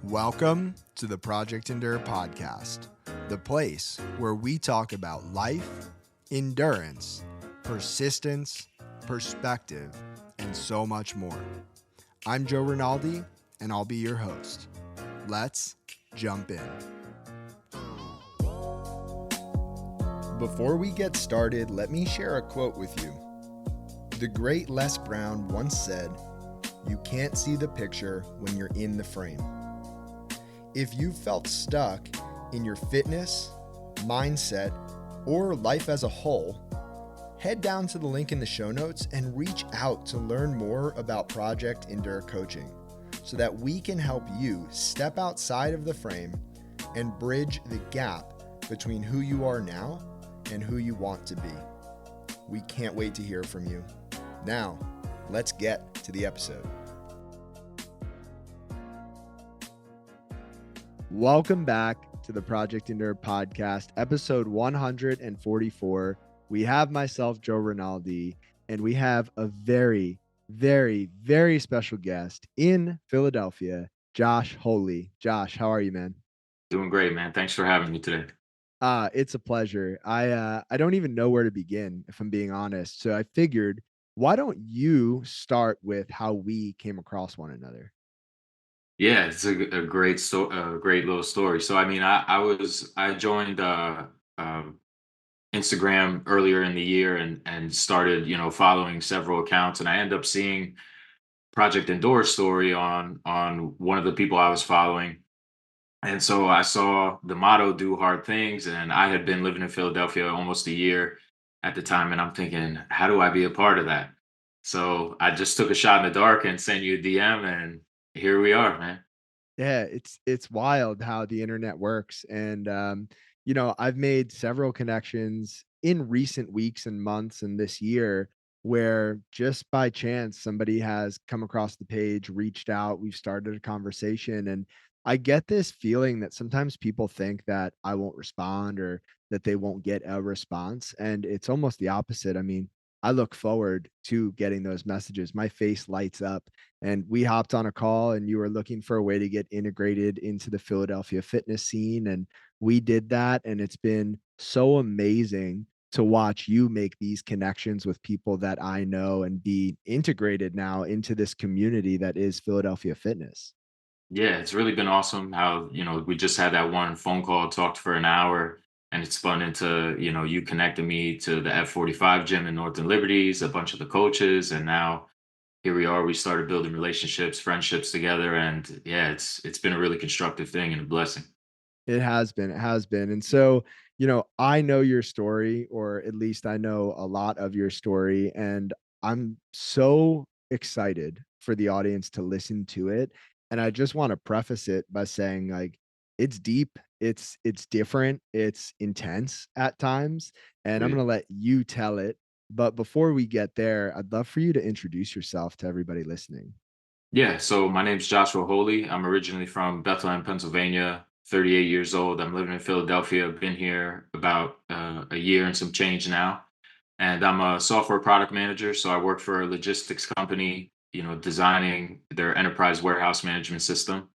Welcome to the Project Endure podcast, the place where we talk about life, endurance, persistence, perspective, and so much more. I'm Joe Rinaldi, and I'll be your host. Let's jump in. Before we get started, let me share a quote with you. The great Les Brown once said, "You can't see the picture when you're in the frame." If you've felt stuck in your fitness, mindset, or life as a whole, head down to the link in the show notes and reach out to learn more about Project Endure Coaching so that we can help you step outside of the frame and bridge the gap between who you are now and who you want to be. We can't wait to hear from you. Now, let's get to the episode. Welcome back to the Project Endure podcast, episode 144. We have myself, Joe Rinaldi, and we have a very, very, very special guest in Philadelphia, Josh Holi. Josh, how are you, man? Doing great, man. Thanks for having me today. It's a pleasure. I don't even know where to begin, if I'm being honest. So I figured, why don't you start with how we came across one another? Yeah, it's a great little story. So, I mean, I joined um, Instagram earlier in the year and started, following several accounts, and I ended up seeing Project Endure story on one of the people I was following, and so I saw the motto "Do hard things," and I had been living in Philadelphia almost a year at the time, and I'm thinking, how do I be a part of that? So I just took a shot in the dark and sent you a DM, and here we are, man. Yeah, it's wild how the internet works, and, I've made several connections in recent weeks and months and this year where just by chance somebody has come across the page, reached out, we've started a conversation, and I get this feeling that sometimes people think that I won't respond or that they won't get a response, and it's almost the opposite. I mean, I look forward to getting those messages. My face lights up, and we hopped on a call and you were looking for a way to get integrated into the Philadelphia fitness scene, and we did that, and it's been so amazing to watch you make these connections with people that I know and be integrated now into this community that is Philadelphia fitness. Yeah, it's really been awesome how, we just had that one phone call, talked for an hour, and it spun into, you connected me to the F45 gym in Northern Liberties, a bunch of the coaches, and now here we are. We started building relationships, friendships together, and yeah, it's been a really constructive thing and a blessing. It has been. And so, I know your story, or at least I know a lot of your story, and I'm so excited for the audience to listen to it. And I just want to preface it by saying, like, it's deep, it's different, it's intense at times, and I'm Great. gonna let you tell it. But before we get there, I'd love for you to introduce yourself to everybody listening. Yeah, so my name's Joshua Holi. I'm originally from Bethlehem, Pennsylvania, 38 years old. I'm living in Philadelphia. I've been here about a year and some change now. And I'm a software product manager. So I work for a logistics company, designing their enterprise warehouse management system.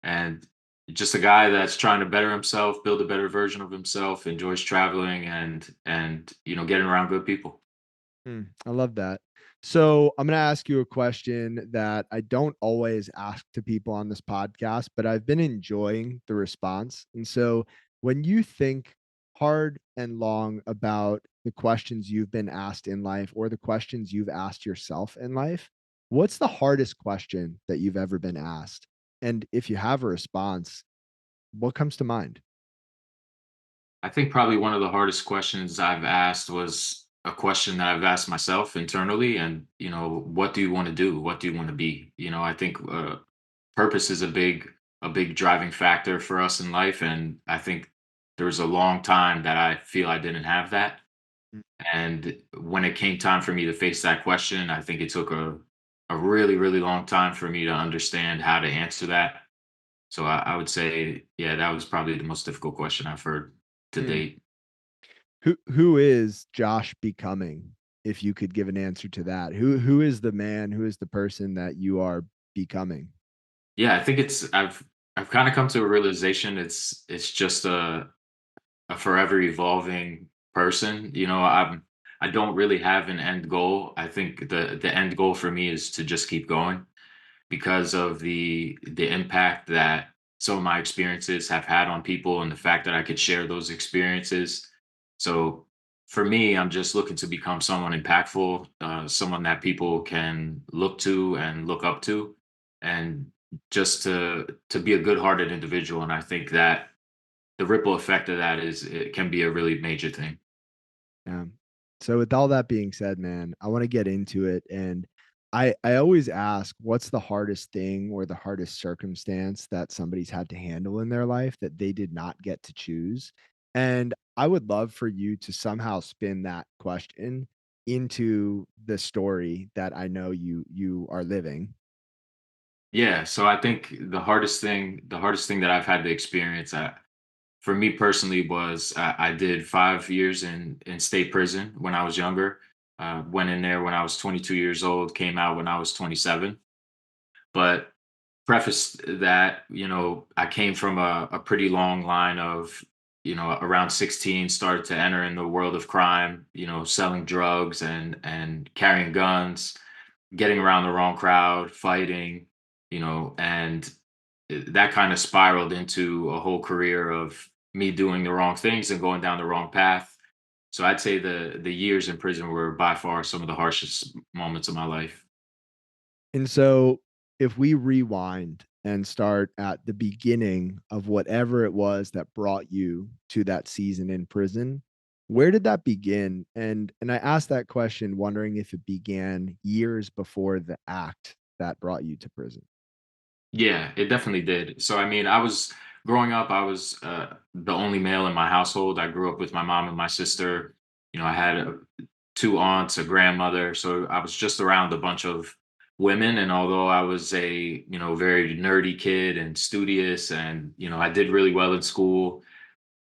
And just a guy that's trying to better himself, build a better version of himself, enjoys traveling and getting around good people. I love that. So I'm going to ask you a question that I don't always ask to people on this podcast, but I've been enjoying the response. And so when you think hard and long about the questions you've been asked in life or the questions you've asked yourself in life, what's the hardest question that you've ever been asked? And if you have a response, what comes to mind? I think probably one of the hardest questions I've asked was a question that I've asked myself internally. And, what do you want to do? What do you want to be? I think purpose is a big driving factor for us in life. And I think there was a long time that I feel I didn't have that. Mm, And when it came time for me to face that question, I think it took a really, really long time for me to understand how to answer that. So I would say, yeah, that was probably the most difficult question I've heard to mm. date. Who is Josh becoming? If you could give an answer to that, who is the man? Who is the person that you are becoming? Yeah, I think it's I've I've kind of come to a realization it's just a forever evolving person. I don't really have an end goal. I think the end goal for me is to just keep going because of the impact that some of my experiences have had on people and the fact that I could share those experiences. So for me, I'm just looking to become someone impactful, someone that people can look to and look up to, and just to be a good-hearted individual. And I think that the ripple effect of that is it can be a really major thing. Yeah. So with all that being said, man, I want to get into it. And I always ask, what's the hardest thing or the hardest circumstance that somebody's had to handle in their life that they did not get to choose? And I would love for you to somehow spin that question into the story that I know you are living. Yeah, so I think the hardest thing that I've had to experience, for me personally, was I did 5 years in state prison when I was younger. Went in there when I was 22 years old, came out when I was 27. But preface that, I came from a pretty long line of, around 16, started to enter in the world of crime, selling drugs and carrying guns, getting around the wrong crowd, fighting, and that kind of spiraled into a whole career of me doing the wrong things and going down the wrong path. So I'd say the years in prison were by far some of the harshest moments of my life. And so, if we rewind and start at the beginning of whatever it was that brought you to that season in prison, where did that begin? And I asked that question wondering if it began years before the act that brought you to prison. Yeah, it definitely did. So I mean, I was growing up, I was the only male in my household. I grew up with my mom and my sister. I had two aunts, a grandmother, so I was just around a bunch of women. And although I was a very nerdy kid and studious, and I did really well in school,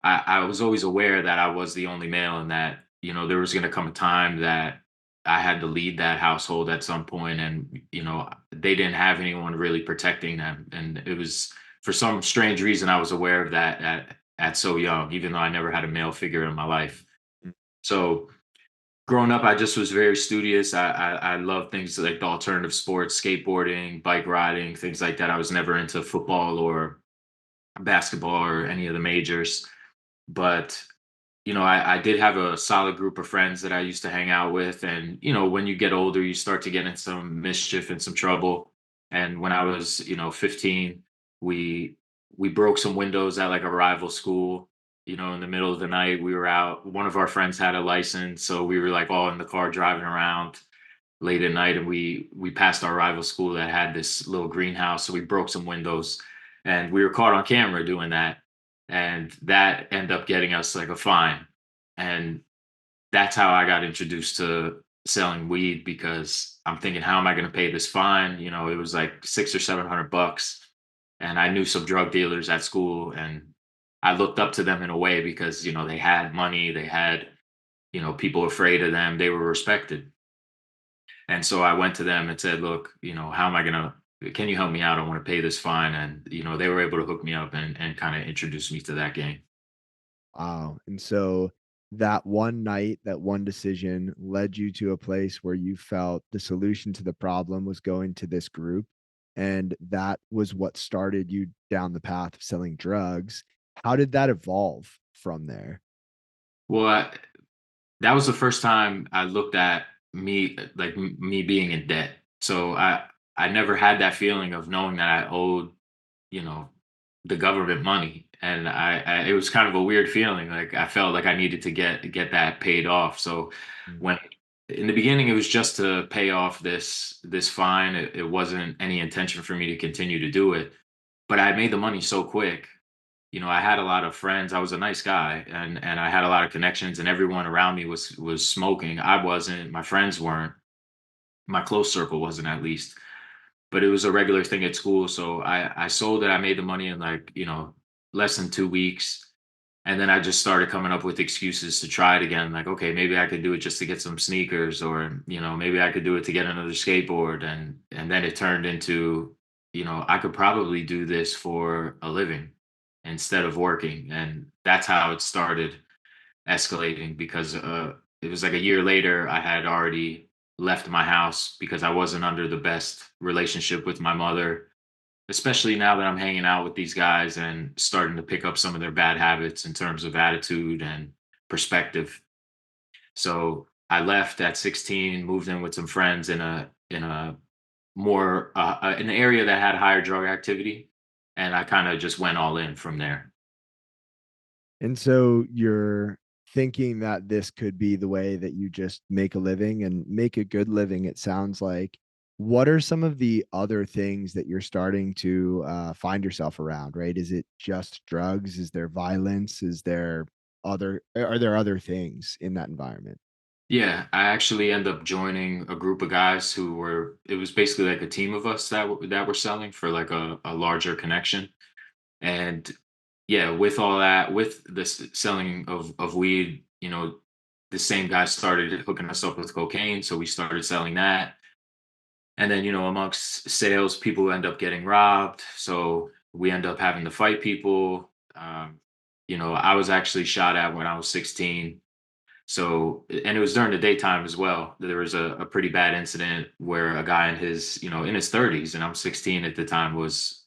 I was always aware that I was the only male and that, there was going to come a time that I had to lead that household at some point. And, they didn't have anyone really protecting them. And it was, for some strange reason, I was aware of that at so young, even though I never had a male figure in my life. Mm. So growing up, I just was very studious. I love things like the alternative sports, skateboarding, bike riding, things like that. I was never into football or basketball or any of the majors. But I did have a solid group of friends that I used to hang out with. And, when you get older, you start to get in some mischief and some trouble. And when I was, 15, we we broke some windows at like a rival school. In the middle of the night, we were out. One of our friends had a license, so we were like all in the car driving around late at night, and we passed our rival school that had this little greenhouse, so we broke some windows, and we were caught on camera doing that, and that ended up getting us like a fine. And that's how I got introduced to selling weed, because I'm thinking, how am I going to pay this fine? It was like 600 or 700 bucks, and I knew some drug dealers at school, and I looked up to them in a way because they had money, they had people afraid of them, they were respected. And so I went to them and said, look, how am I going to, can you help me out? I want to pay this fine. And, they were able to hook me up and kind of introduce me to that game. Wow. And so that one night, that one decision led you to a place where you felt the solution to the problem was going to this group. And that was what started you down the path of selling drugs. How did that evolve from there? Well, that was the first time I looked at me, like me being in debt. So I never had that feeling of knowing that I owed, you know, the government money. And it was kind of a weird feeling. Like I felt like I needed to get that paid off. So Mm. when in the beginning it was just to pay off this fine. It wasn't any intention for me to continue to do it. But I made the money so quick. I had a lot of friends. I was a nice guy, and I had a lot of connections, and everyone around me was smoking. I wasn't, my friends weren't, my close circle wasn't, at least. But it was a regular thing at school. So I sold it. I made the money in like, less than 2 weeks. And then I just started coming up with excuses to try it again. Like, okay, maybe I could do it just to get some sneakers, or, maybe I could do it to get another skateboard. And then it turned into I could probably do this for a living instead of working. And that's how it started escalating because it was like a year later, I had already left my house because I wasn't under the best relationship with my mother, especially now that I'm hanging out with these guys and starting to pick up some of their bad habits in terms of attitude and perspective. So I left at 16, moved in with some friends in a more an area that had higher drug activity, and I kind of just went all in from there. And so you're thinking that this could be the way that you just make a living and make a good living, it sounds like. What are some of the other things that you're starting to find yourself around, right? Is it just drugs? Is there violence? Are there other things in that environment? Yeah, I actually end up joining a group of guys who were. It was basically like a team of us that were selling for like a larger connection. And yeah, with all that, with this selling of weed, the same guy started hooking us up with cocaine, so we started selling that. And then, amongst sales, people end up getting robbed. So we end up having to fight people. I was actually shot at when I was 16. So, and it was during the daytime as well. There was a pretty bad incident where a guy in his 30s, and I'm 16 at the time, was,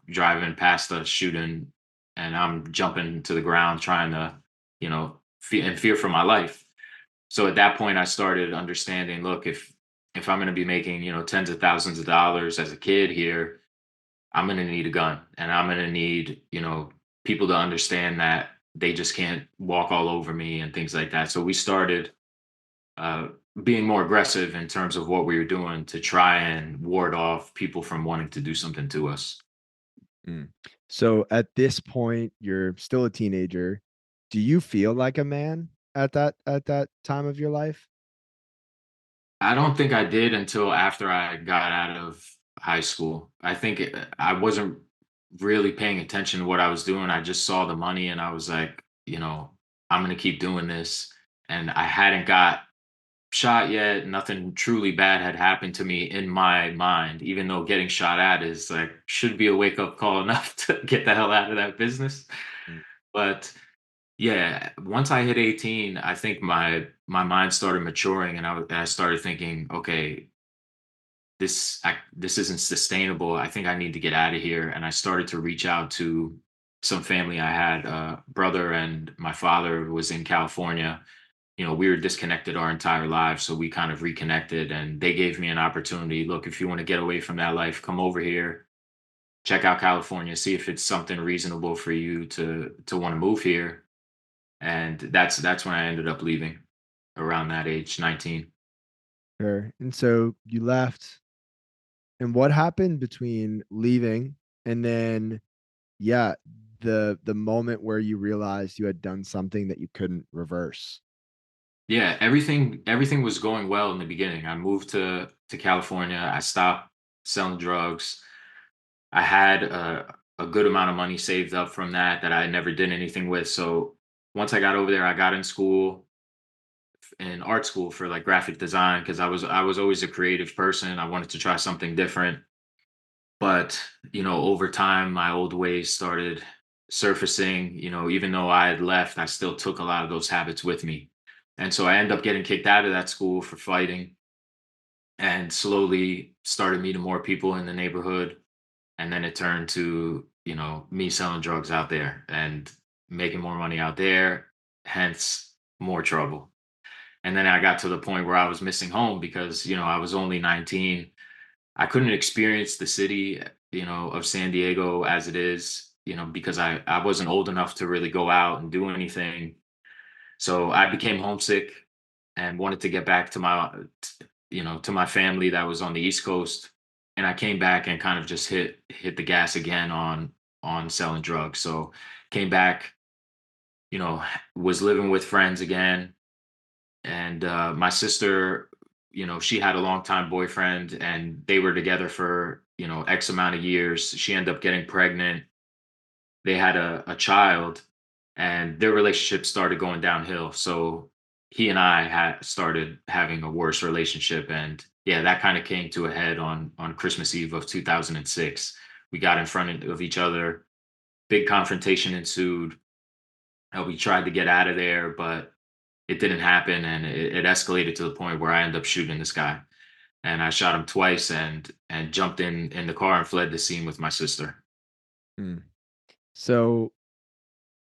driving past us shooting, and I'm jumping to the ground trying to, in fear for my life. So at that point, I started understanding, look, if I'm going to be making, tens of thousands of dollars as a kid here, I'm going to need a gun, and I'm going to need, people to understand that they just can't walk all over me and things like that. So we started uh, being more aggressive in terms of what we were doing to try and ward off people from wanting to do something to us. Mm. So at this point, you're still a teenager. Do you feel like a man at that time of your life? I don't think I did until after I got out of high school. I wasn't really paying attention to what I was doing. I just saw the money and I was like, I'm going to keep doing this. And I hadn't got shot yet. Nothing truly bad had happened to me in my mind, even though getting shot at is like, should be a wake up call enough to get the hell out of that business. Mm. But yeah, once I hit 18, I think my mind started maturing and I started thinking, okay, this isn't sustainable. I think I need to get out of here. And I started to reach out to some family I had. Brother and my father was in California. We were disconnected our entire lives, so we kind of reconnected, and they gave me an opportunity. Look, if you want to get away from that life, come over here, check out California, see if it's something reasonable for you to want to move here. And that's when I ended up leaving around that age, 19. Sure. And so you left, and what happened between leaving and then, yeah, the moment where you realized you had done something that you couldn't reverse? Yeah, everything was going well in the beginning. I moved to California. I stopped selling drugs. I had a good amount of money saved up from that I never did anything with. So once I got over there, I got in school, in art school for like graphic design because I was always a creative person. I wanted to try something different. But, over time my old ways started surfacing. Even though I had left, I still took a lot of those habits with me. And so I ended up getting kicked out of that school for fighting and slowly started meeting more people in the neighborhood. And then it turned to, me selling drugs out there and making more money out there, hence more trouble. And then I got to the point where I was missing home because, I was only 19. I couldn't experience the city, of San Diego as it is, because I wasn't old enough to really go out and do anything. So I became homesick and wanted to get back to my family that was on the East Coast. And I came back and kind of just hit the gas again on selling drugs. So came back, was living with friends again, and my sister, she had a longtime boyfriend and they were together for x amount of years. She ended up getting pregnant. They had a child, and their relationship started going downhill. So he and I had started having a worse relationship, and yeah, that kind of came to a head on Christmas Eve of 2006. We got in front of each other. Big confrontation ensued. We tried to get out of there, but it didn't happen, and it escalated to the point where I ended up shooting this guy, and I shot him twice, and jumped in the car and fled the scene with my sister. Mm. So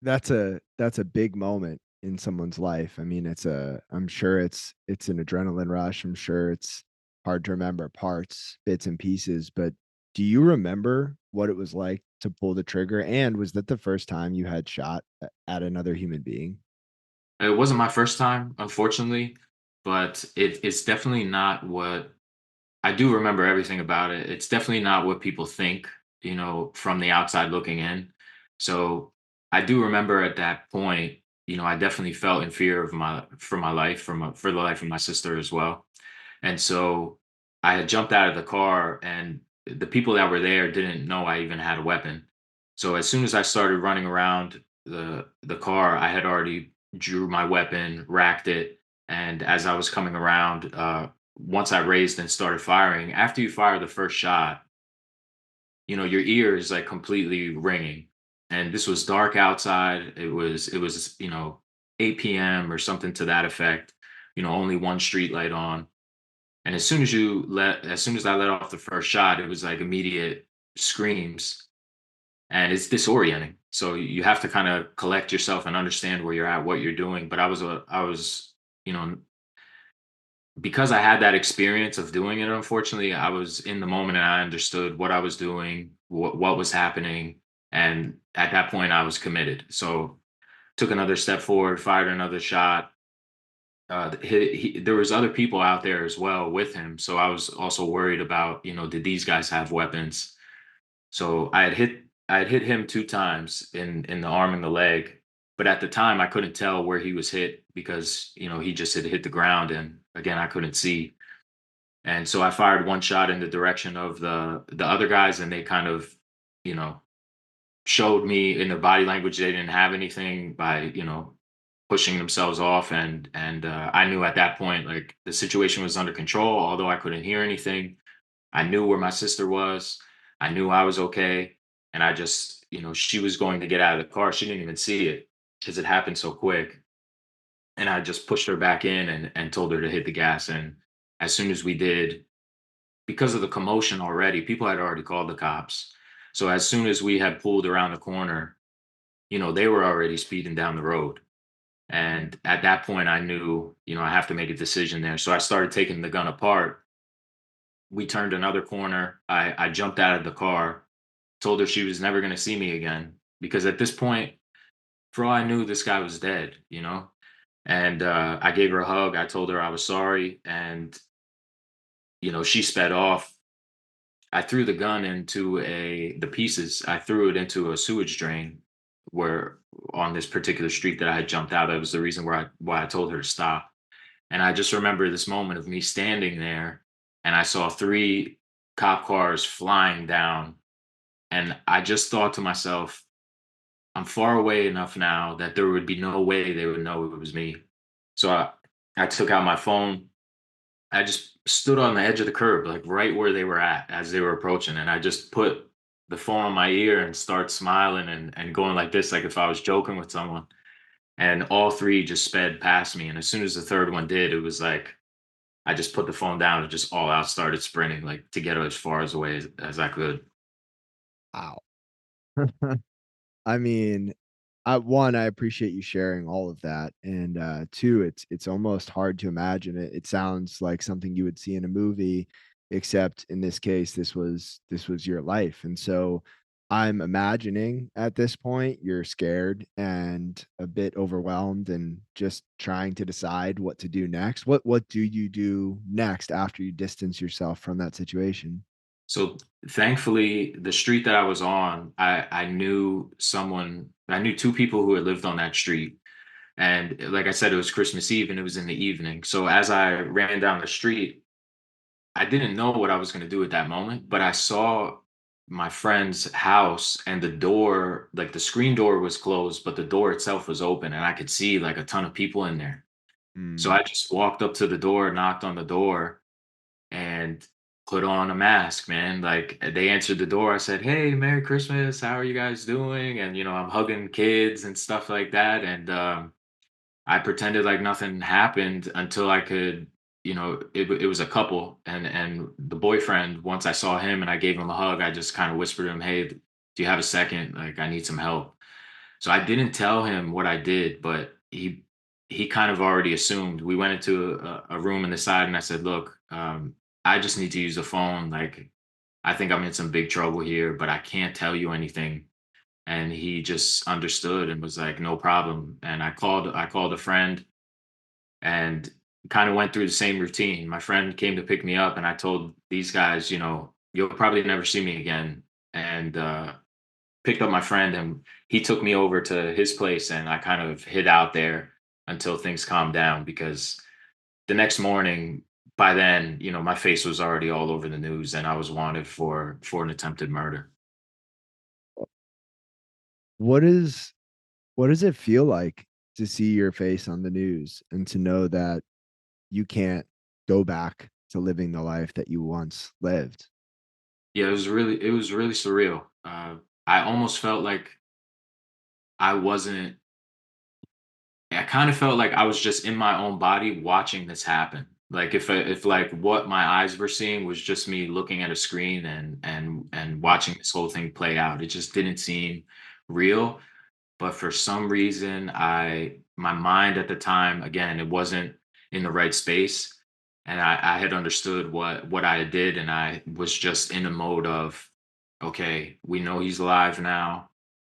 that's a big moment in someone's life. I mean, I'm sure it's an adrenaline rush. I'm sure it's hard to remember parts, bits and pieces, but do you remember what it was like to pull the trigger? And was that the first time you had shot at another human being? It wasn't my first time, unfortunately, but it's definitely not what I do remember everything about it. It's definitely not what people think, from the outside looking in. So I do remember at that point, I definitely felt in fear of my life, for the life of my sister as well. And so I had jumped out of the car, and the people that were there didn't know I even had a weapon. So as soon as I started running around the car, I had already drew my weapon, racked it, and as I was coming around, once I raised and started firing, after you fire the first shot, your ear is like completely ringing. And this was dark outside. It was 8 p.m. or something to that effect. Only one street light on. And as soon as I let off the first shot, it was like immediate screams, and it's disorienting. So you have to kind of collect yourself and understand where you're at, what you're doing. But I was, you know, because I had that experience of doing it, unfortunately, I was in the moment and I understood what I was doing, what was happening. And at that point, I was committed. So took another step forward, fired another shot. There was other people out there as well with him. So I was also worried about, did these guys have weapons? So I had hit him two times in the arm and the leg. But at the time, I couldn't tell where he was hit because, he just had hit the ground. And again, I couldn't see. And so I fired one shot in the direction of the other guys, and they kind of, you know, showed me in their body language they didn't have anything by, pushing themselves off. And I knew at that point, like, the situation was under control, although I couldn't hear anything. I knew where my sister was. I knew I was okay. And I just, she was going to get out of the car. She didn't even see it because it happened so quick. And I just pushed her back in and told her to hit the gas. And as soon as we did, because of the commotion already, people had already called the cops. So as soon as we had pulled around the corner, they were already speeding down the road. And at that point, I knew, I have to make a decision there. So I started taking the gun apart. We turned another corner. I jumped out of the car, told her she was never going to see me again. Because at this point, for all I knew, this guy was dead. And I gave her a hug. I told her I was sorry. And, she sped off. I threw the gun into the pieces. I threw it into a sewage drain where on this particular street that I had jumped out. That was the reason why I told her to stop. And I just remember this moment of me standing there, and I saw three cop cars flying down. And I just thought to myself, I'm far away enough now that there would be no way they would know it was me. So I took out my phone. I just stood on the edge of the curb, like right where they were at as they were approaching. And I just put the phone on my ear and start smiling and going like this, like if I was joking with someone. And all three just sped past me. And as soon as the third one did, it was like I just put the phone down and just all out started sprinting, like to get as far as away as I could. Wow. I mean, one, I appreciate you sharing all of that, and two, it's almost hard to imagine it. It sounds like something you would see in a movie, except in this case, this was your life, and so I'm imagining at this point you're scared and a bit overwhelmed, and just trying to decide what to do next. What do you do next after you distance yourself from that situation? So thankfully, the street that I was on, I knew two people who had lived on that street. And like I said, it was Christmas Eve and it was in the evening. So as I ran down the street, I didn't know what I was going to do at that moment, but I saw my friend's house, and the door, like the screen door was closed, but the door itself was open and I could see like a ton of people in there. So Mm. I just walked up to the door, knocked on the door, and put on a mask, man. Like they answered the door. I said, "Hey, Merry Christmas. How are you guys doing?" And I'm hugging kids and stuff like that. And I pretended like nothing happened until I could, it was a couple, and the boyfriend. Once I saw him and I gave him a hug, I just kind of whispered to him, "Hey, do you have a second? Like I need some help." So I didn't tell him what I did, but he kind of already assumed. We went into a room in the side, and I said, "Look, I just need to use the phone. Like, I think I'm in some big trouble here, but I can't tell you anything." And he just understood and was like, "No problem." And I called a friend and kind of went through the same routine. My friend came to pick me up, and I told these guys, "You'll probably never see me again." And picked up my friend, and he took me over to his place, and I kind of hid out there until things calmed down because the next morning, by then, my face was already all over the news and I was wanted for an attempted murder. What is what does it feel like to see your face on the news and to know that you can't go back to living the life that you once lived? Yeah, it was really surreal. I almost felt like I wasn't I kind of felt like I was just in my own body watching this happen. Like if like what my eyes were seeing was just me looking at a screen and watching this whole thing play out. It just didn't seem real. But for some reason, my mind at the time, again, it wasn't in the right space. And I had understood what I did, and I was just in a mode of, okay, we know he's alive now.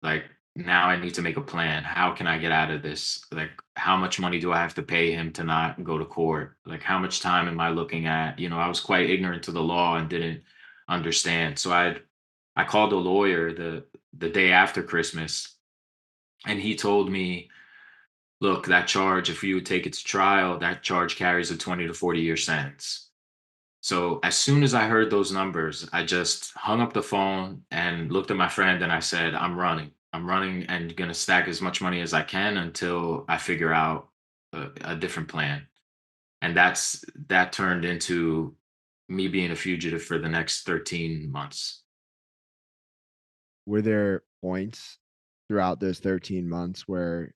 Like now I need to make a plan. How can I get out of this? Like how much money do I have to pay him to not go to court? Like how much time am I looking at? I was quite ignorant to the law and didn't understand. So I called a lawyer the day after Christmas, and he told me, look, that charge, if you would take it to trial, that charge carries a 20 to 40-year sentence. So as soon as I heard those numbers, I just hung up the phone and looked at my friend and I said, I'm running. I'm running and going to stack as much money as I can until I figure out a different plan. And that turned into me being a fugitive for the next 13 months. Were there points throughout those 13 months where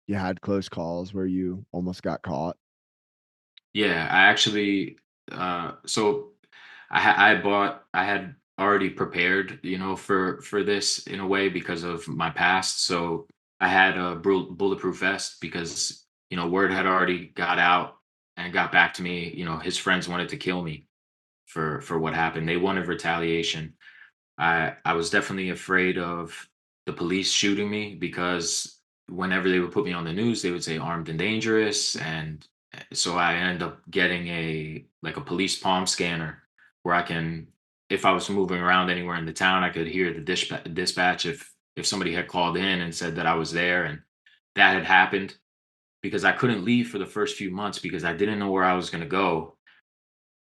you had close calls where you almost got caught? Yeah, I actually so I had already prepared, for this in a way because of my past. So I had a bulletproof vest because, word had already got out and got back to me. His friends wanted to kill me for what happened. They wanted retaliation. I was definitely afraid of the police shooting me because whenever they would put me on the news, they would say armed and dangerous, and so I ended up getting a police palm scanner where I can, if I was moving around anywhere in the town, I could hear the dispatch if somebody had called in and said that I was there, and that had happened because I couldn't leave for the first few months because I didn't know where I was going to go.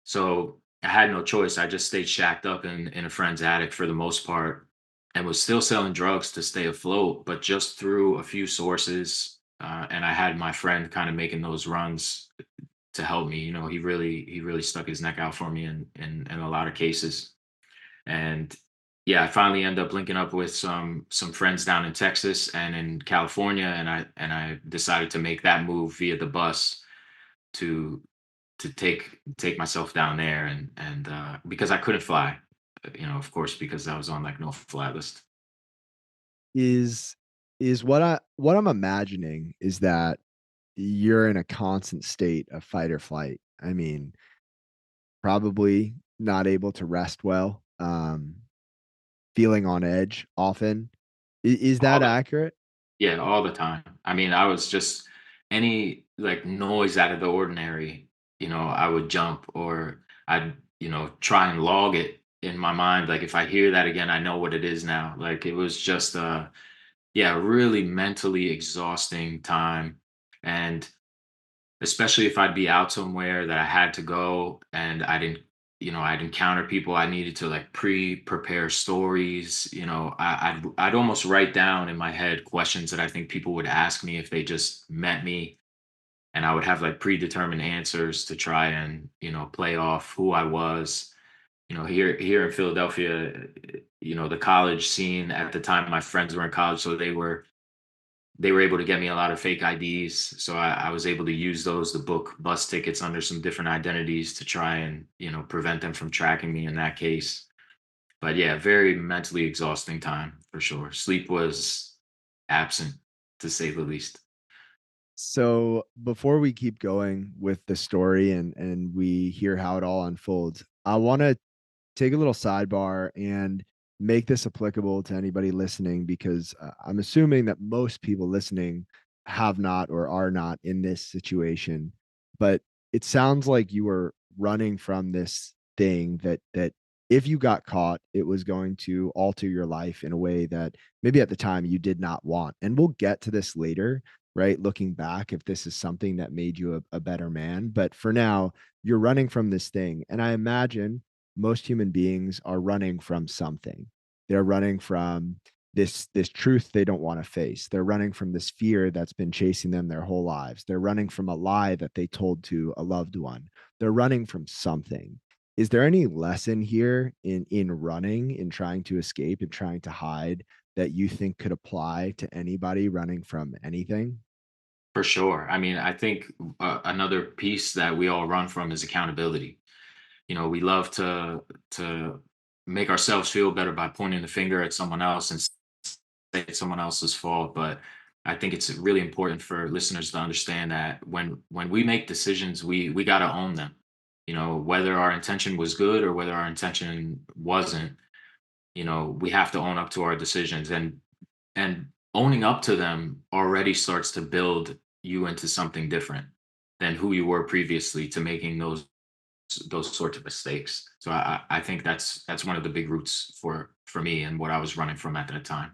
So I had no choice. I just stayed shacked up in a friend's attic for the most part and was still selling drugs to stay afloat, but just through a few sources. And I had my friend kind of making those runs to help me. He really stuck his neck out for me in a lot of cases. And yeah, I finally ended up linking up with some friends down in Texas and in California, and I decided to make that move via the bus to take myself down there, and because I couldn't fly, of course, because I was on like no fly list. Is is what I'm imagining is that you're in a constant state of fight or flight. I mean, probably not able to rest well, feeling on edge often. Is All that the accurate? Yeah, all the time. I mean, I was just any like noise out of the ordinary, I would jump, or I'd, try and log it in my mind. Like if I hear that again, I know what it is now. Like it was just yeah, really mentally exhausting time. And especially if I'd be out somewhere that I had to go and I'd encounter people. I needed to like prepare stories. I'd almost write down in my head questions that I think people would ask me if they just met me. and I would have like predetermined answers to try and, play off who I was. Here in Philadelphia, the college scene at the time, my friends were in college, so they were able to get me a lot of fake IDs. So I was able to use those to book bus tickets under some different identities to try and, prevent them from tracking me in that case. But yeah, very mentally exhausting time for sure. Sleep was absent, to say the least. So before we keep going with the story and we hear how it all unfolds, I want to take a little sidebar and make this applicable to anybody listening because I'm assuming that most people listening have not or are not in this situation. But it sounds like you were running from this thing that if you got caught, it was going to alter your life in a way that maybe at the time you did not want. And we'll get to this later, right? Looking back, if this is something that made you a better man. But for now, you're running from this thing. And I imagine most human beings are running from something. They're running from this truth they don't want to face. They're running from this fear that's been chasing them their whole lives. They're running from a lie that they told to a loved one. They're running from something. Is there any lesson here in running, in trying to escape and trying to hide that you think could apply to anybody running from anything? For sure. I mean, I think another piece that we all run from is accountability. We love to make ourselves feel better by pointing the finger at someone else and say it's someone else's fault. But I think it's really important for listeners to understand that when we make decisions, we got to own them. Whether our intention was good or whether our intention wasn't, we have to own up to our decisions, and owning up to them already starts to build you into something different than who you were previously to making those sorts of mistakes. So I think that's one of the big roots for me and what I was running from at that time.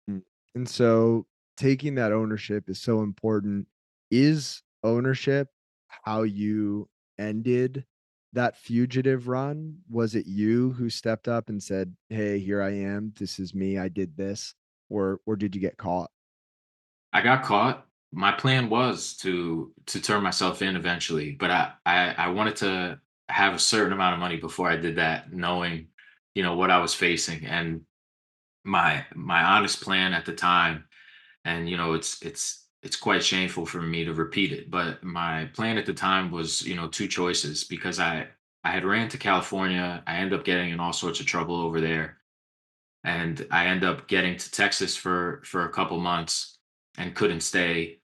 Mm. And so taking that ownership is so important. Is ownership how you ended that fugitive run? Was it you who stepped up and said, "Hey, here I am. This is me. I did this." Or did you get caught? I got caught. My plan was to turn myself in eventually, but I wanted to have a certain amount of money before I did that, knowing what I was facing. And my honest plan at the time, and it's quite shameful for me to repeat it, but my plan at the time was, two choices, because I had ran to California. I ended up getting in all sorts of trouble over there, and I ended up getting to Texas for a couple months and couldn't stay.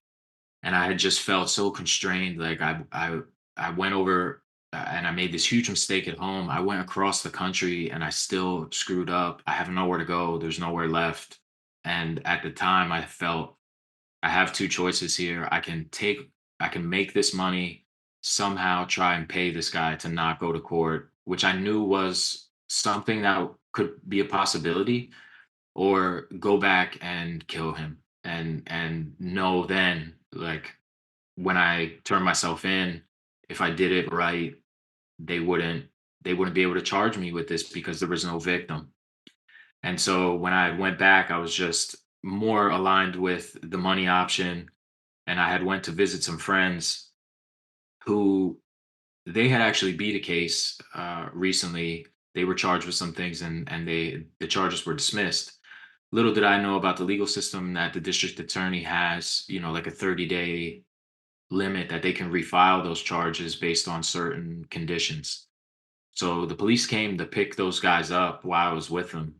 And I had just felt so constrained. Like I went over, and I made this huge mistake at home. I went across the country and I still screwed up. I have nowhere to go. There's nowhere left. And at the time, I felt I have two choices here. I can make this money, somehow try and pay this guy to not go to court, which I knew was something that could be a possibility, or go back and kill him and know then, like, when I turned myself in, if I did it right, they wouldn't they wouldn't be able to charge me with this because there was no victim. And so when I went back, I was just more aligned with the money option, and I had went to visit some friends who they had actually beat a case recently. They were charged with some things, and the charges were dismissed. Little did I know about the legal system that the district attorney has, like a 30-day limit that they can refile those charges based on certain conditions. So the police came to pick those guys up while I was with them,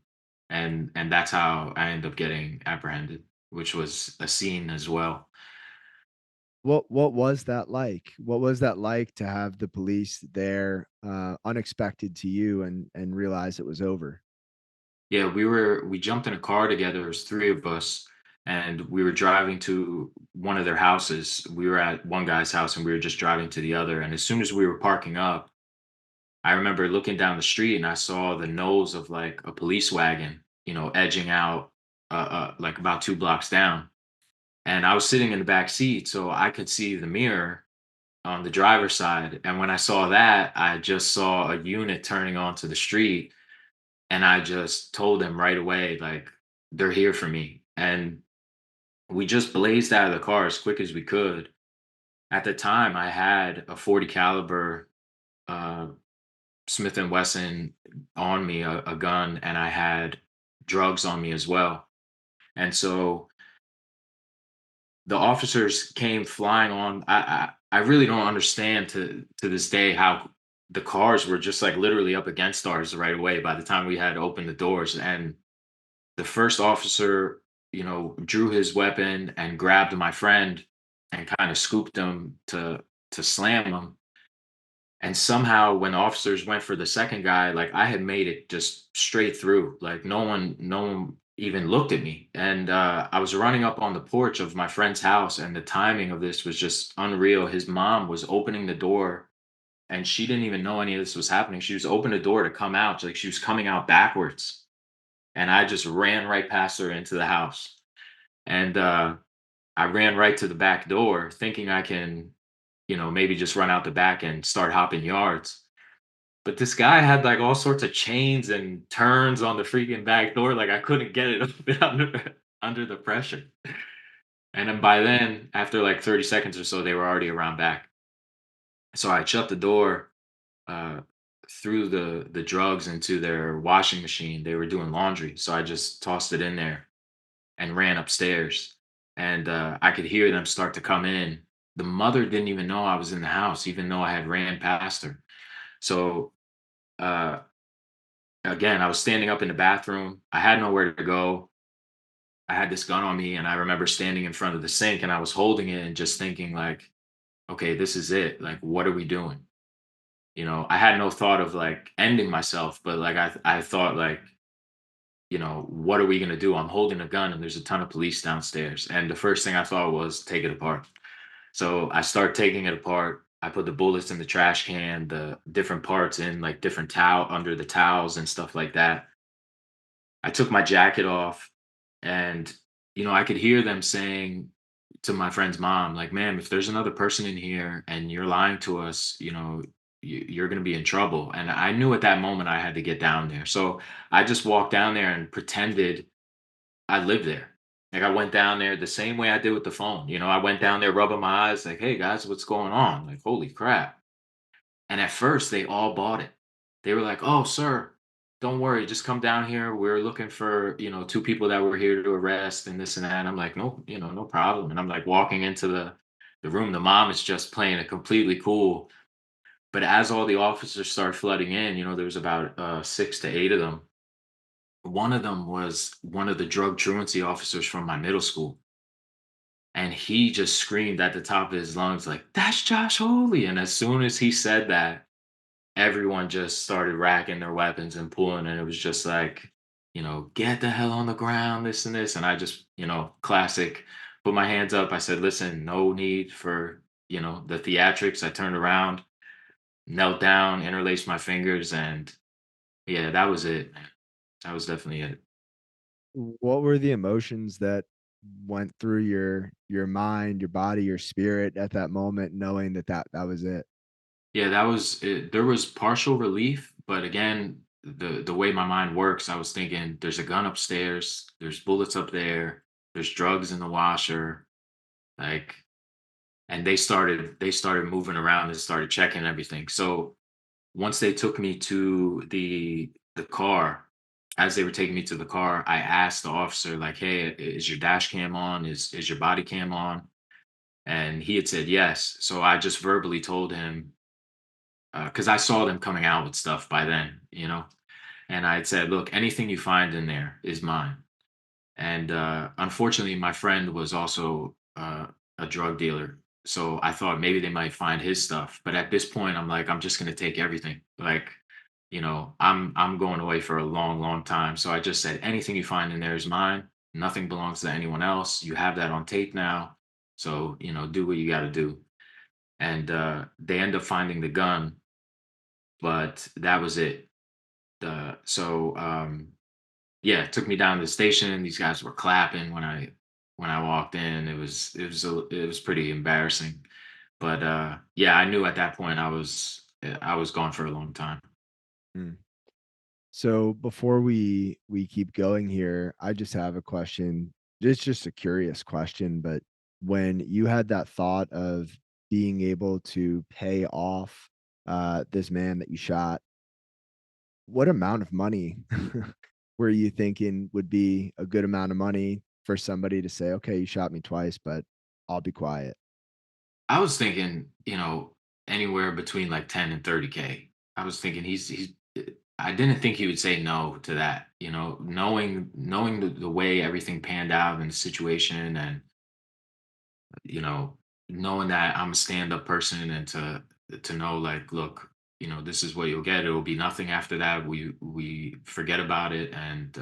and that's how I ended up getting apprehended, which was a scene as well. What was that like? What was that like to have the police there, unexpected to you and realize it was over? Yeah, we jumped in a car together. There's three of us, and we were driving to one of their houses. We were at one guy's house, and we were just driving to the other. And as soon as we were parking up, I remember looking down the street and I saw the nose of like a police wagon, edging out, like about 2 blocks down. And I was sitting in the back seat, so I could see the mirror on the driver's side. And when I saw that, I just saw a unit turning onto the street, and I just told them right away, like, they're here for me. And we just blazed out of the car as quick as we could. At the time, I had a 40 caliber uh, Smith and Wesson on me, a gun, and I had drugs on me as well. And so the officers came flying on. I really don't understand to this day how the cars were just like literally up against ours right away by the time we had opened the doors. And the first officer, drew his weapon and grabbed my friend and kind of scooped him to slam him. And somehow when the officers went for the second guy, like I had made it just straight through. Like no one even looked at me. And I was running up on the porch of my friend's house, and the timing of this was just unreal. His mom was opening the door, and she didn't even know any of this was happening. She was opening the door to come out, like she was coming out backwards. And I just ran right past her into the house. And I ran right to the back door thinking I can, maybe just run out the back and start hopping yards. But this guy had like all sorts of chains and turns on the freaking back door. Like I couldn't get it up under the pressure. And then by then, after like 30 seconds or so, they were already around back. So I shut the door, uh, threw the drugs into their washing machine. They were doing laundry. So I just tossed it in there and ran upstairs. And I could hear them start to come in. The mother didn't even know I was in the house, even though I had ran past her. So uh, again, I was standing up in the bathroom. I had nowhere to go. I had this gun on me, and I remember standing in front of the sink, and I was holding it and just thinking, like, okay, this is it. Like, what are we doing? I had no thought of like ending myself, but like I thought like, what are we gonna do? I'm holding a gun and there's a ton of police downstairs. And the first thing I thought was take it apart. So I start taking it apart. I put the bullets in the trash can, the different parts in like different towel under the towels and stuff like that. I took my jacket off, and I could hear them saying to my friend's mom, like, "Ma'am, if there's another person in here and you're lying to us, you're going to be in trouble." And I knew at that moment I had to get down there. So I just walked down there and pretended I lived there. Like I went down there the same way I did with the phone. I went down there rubbing my eyes, like, "Hey guys, what's going on?" Like, holy crap. And at first, they all bought it. They were like, "Oh, sir, don't worry. Just come down here. We're looking for, two people that were here to arrest and this and that." And I'm like, "No, no problem." And I'm like walking into the room. The mom is just playing it completely cool. But as all the officers start flooding in, there was about 6 to 8 of them. One of them was one of the drug truancy officers from my middle school. And he just screamed at the top of his lungs, like, "That's Josh Holi." And as soon as he said that, everyone just started racking their weapons and pulling, and it was just like, get the hell on the ground, this and this. And I just, classic, put my hands up. I said, listen, no need for, the theatrics. I turned around, knelt down, interlaced my fingers, and yeah, that was it, man. That was definitely it. What were the emotions that went through your mind, your body, your spirit at that moment, knowing that that was it? Yeah, that was it. There was partial relief, but again, the way my mind works, I was thinking there's a gun upstairs, there's bullets up there, there's drugs in the washer, like, and they started moving around and started checking everything. So once they took me to the car, as they were taking me to the car, I asked the officer, like, "Hey, is your dash cam on? Is your body cam on?" And he had said yes. So I just verbally told him, because I saw them coming out with stuff by then, and I had said, "Look, anything you find in there is mine." And unfortunately, my friend was also a drug dealer. So I thought maybe they might find his stuff. But at this point, I'm like, I'm just gonna take everything. Like, I'm going away for a long, long time. So I just said, anything you find in there is mine. Nothing belongs to anyone else. You have that on tape now. So, do what you gotta do. And they end up finding the gun, but that was it. Yeah, it took me down to the station. These guys were clapping when I walked in. It was pretty embarrassing. But yeah, I knew at that point I was gone for a long time. Mm. So before we keep going here, I just have a question. It's just a curious question, but when you had that thought of being able to pay off, this man that you shot, what amount of money were you thinking would be a good amount of money for somebody to say, "Okay, you shot me twice, but I'll be quiet." I was thinking, anywhere between like 10 and 30K. I was thinking I didn't think he would say no to that, knowing the way everything panned out in the situation, and you know, knowing that I'm a stand-up person, and to know, like, look, this is what you'll get. It will be nothing after that. We forget about it, and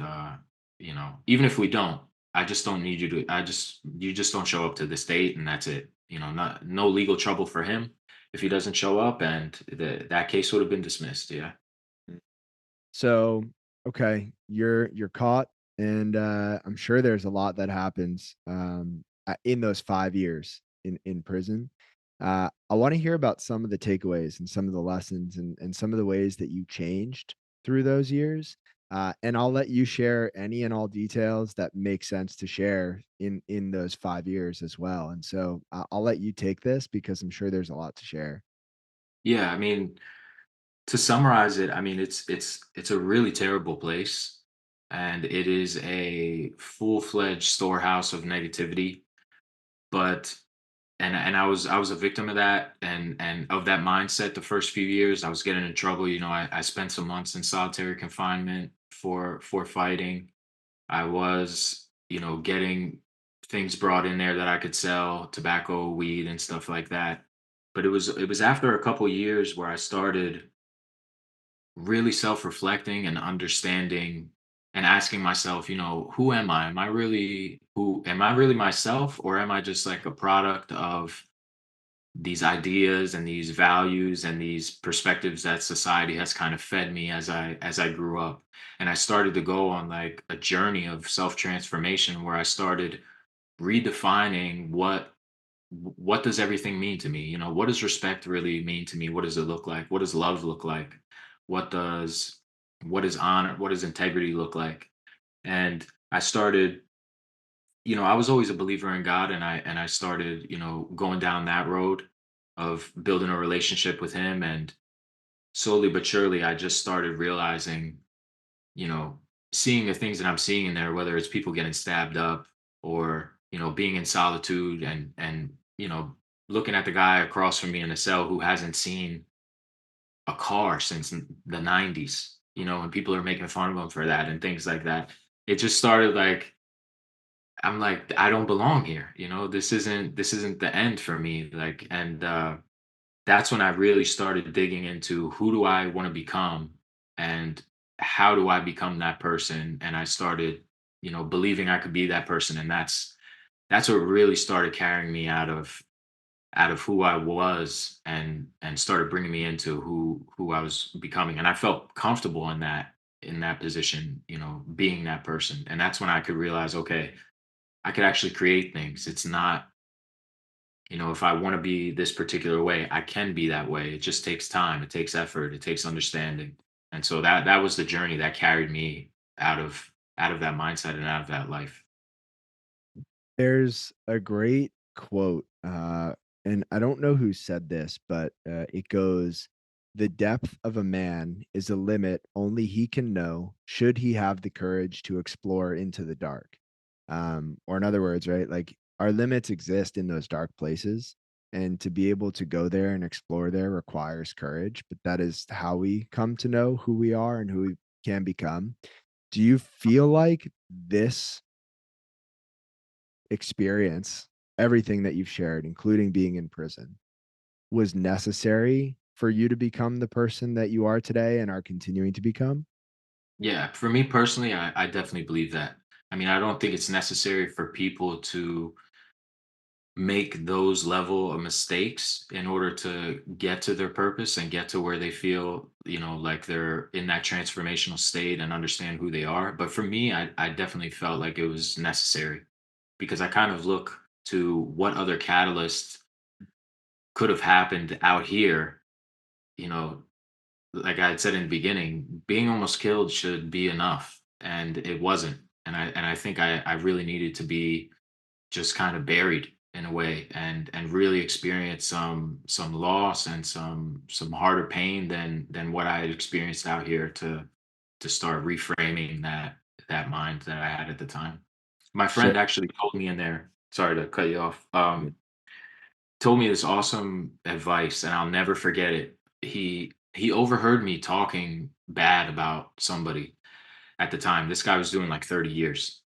even if we don't, I just don't need you to. You just don't show up to this date, and that's it. Not no legal trouble for him if he doesn't show up, and that case would have been dismissed. Yeah. So, okay, you're caught, and I'm sure there's a lot that happens in those 5 years in prison. I want to hear about some of the takeaways and some of the lessons and some of the ways that you changed through those years. And I'll let you share any and all details that make sense to share in those 5 years as well. And so I'll let you take this because I'm sure there's a lot to share. Yeah. I mean, to summarize it, I mean, it's a really terrible place, and it is a full-fledged storehouse of negativity. But I was a victim of that, and of that mindset. The first few years, I was getting in trouble. I spent some months in solitary confinement for fighting. I was, getting things brought in there that I could sell, tobacco, weed, and stuff like that. But it was after a couple years where I started really self-reflecting and understanding and asking myself, who am I? Am I really myself, or am I just like a product of these ideas and these values and these perspectives that society has kind of fed me as I grew up? And I started to go on like a journey of self-transformation where I started redefining what does everything mean to me? What does respect really mean to me? What does it look like? What does love look like? What does what is honor? What does integrity look like? And I started, I was always a believer in God, and I started, going down that road of building a relationship with him, and slowly but surely I just started realizing, you know, seeing the things that I'm seeing in there, whether it's people getting stabbed up, or, being in solitude, and looking at the guy across from me in the cell who hasn't seen a car since the 90s, and people are making fun of him for that and things like that. It just started like, I'm like, I don't belong here. This isn't the end for me. Like, and that's when I really started digging into who do I want to become, and how do I become that person. And I started, believing I could be that person. And that's what really started carrying me out of who I was, and started bringing me into who I was becoming. And I felt comfortable in that position, being that person. And that's when I could realize, okay, I could actually create things. It's not, if I want to be this particular way, I can be that way. It just takes time, it takes effort, it takes understanding. And so that was the journey that carried me out of that mindset and out of that life. There's a great quote, and I don't know who said this, but it goes, "The depth of a man is a limit only he can know, should he have the courage to explore into the dark." Or in other words, right? Like our limits exist in those dark places, and to be able to go there and explore there requires courage. But that is how we come to know who we are and who we can become. Do you feel like this experience, everything that you've shared, including being in prison, was necessary for you to become the person that you are today and are continuing to become? Yeah, for me personally, I definitely believe that. I mean, I don't think it's necessary for people to make those level of mistakes in order to get to their purpose and get to where they feel, like they're in that transformational state and understand who they are. But for me, I definitely felt like it was necessary, because I kind of look to what other catalysts could have happened out here. you know like I had said in the beginning, being almost killed should be enough, and it wasn't. And I think I really needed to be just kind of buried in a way, and really experience some loss and some harder pain than what I had experienced out here to start reframing that mind that I had at the time. My So friend actually told me in there, sorry to cut you off, yeah. told me this awesome advice, and I'll never forget it. He overheard me talking bad about somebody at the time. This guy was doing like 30 years.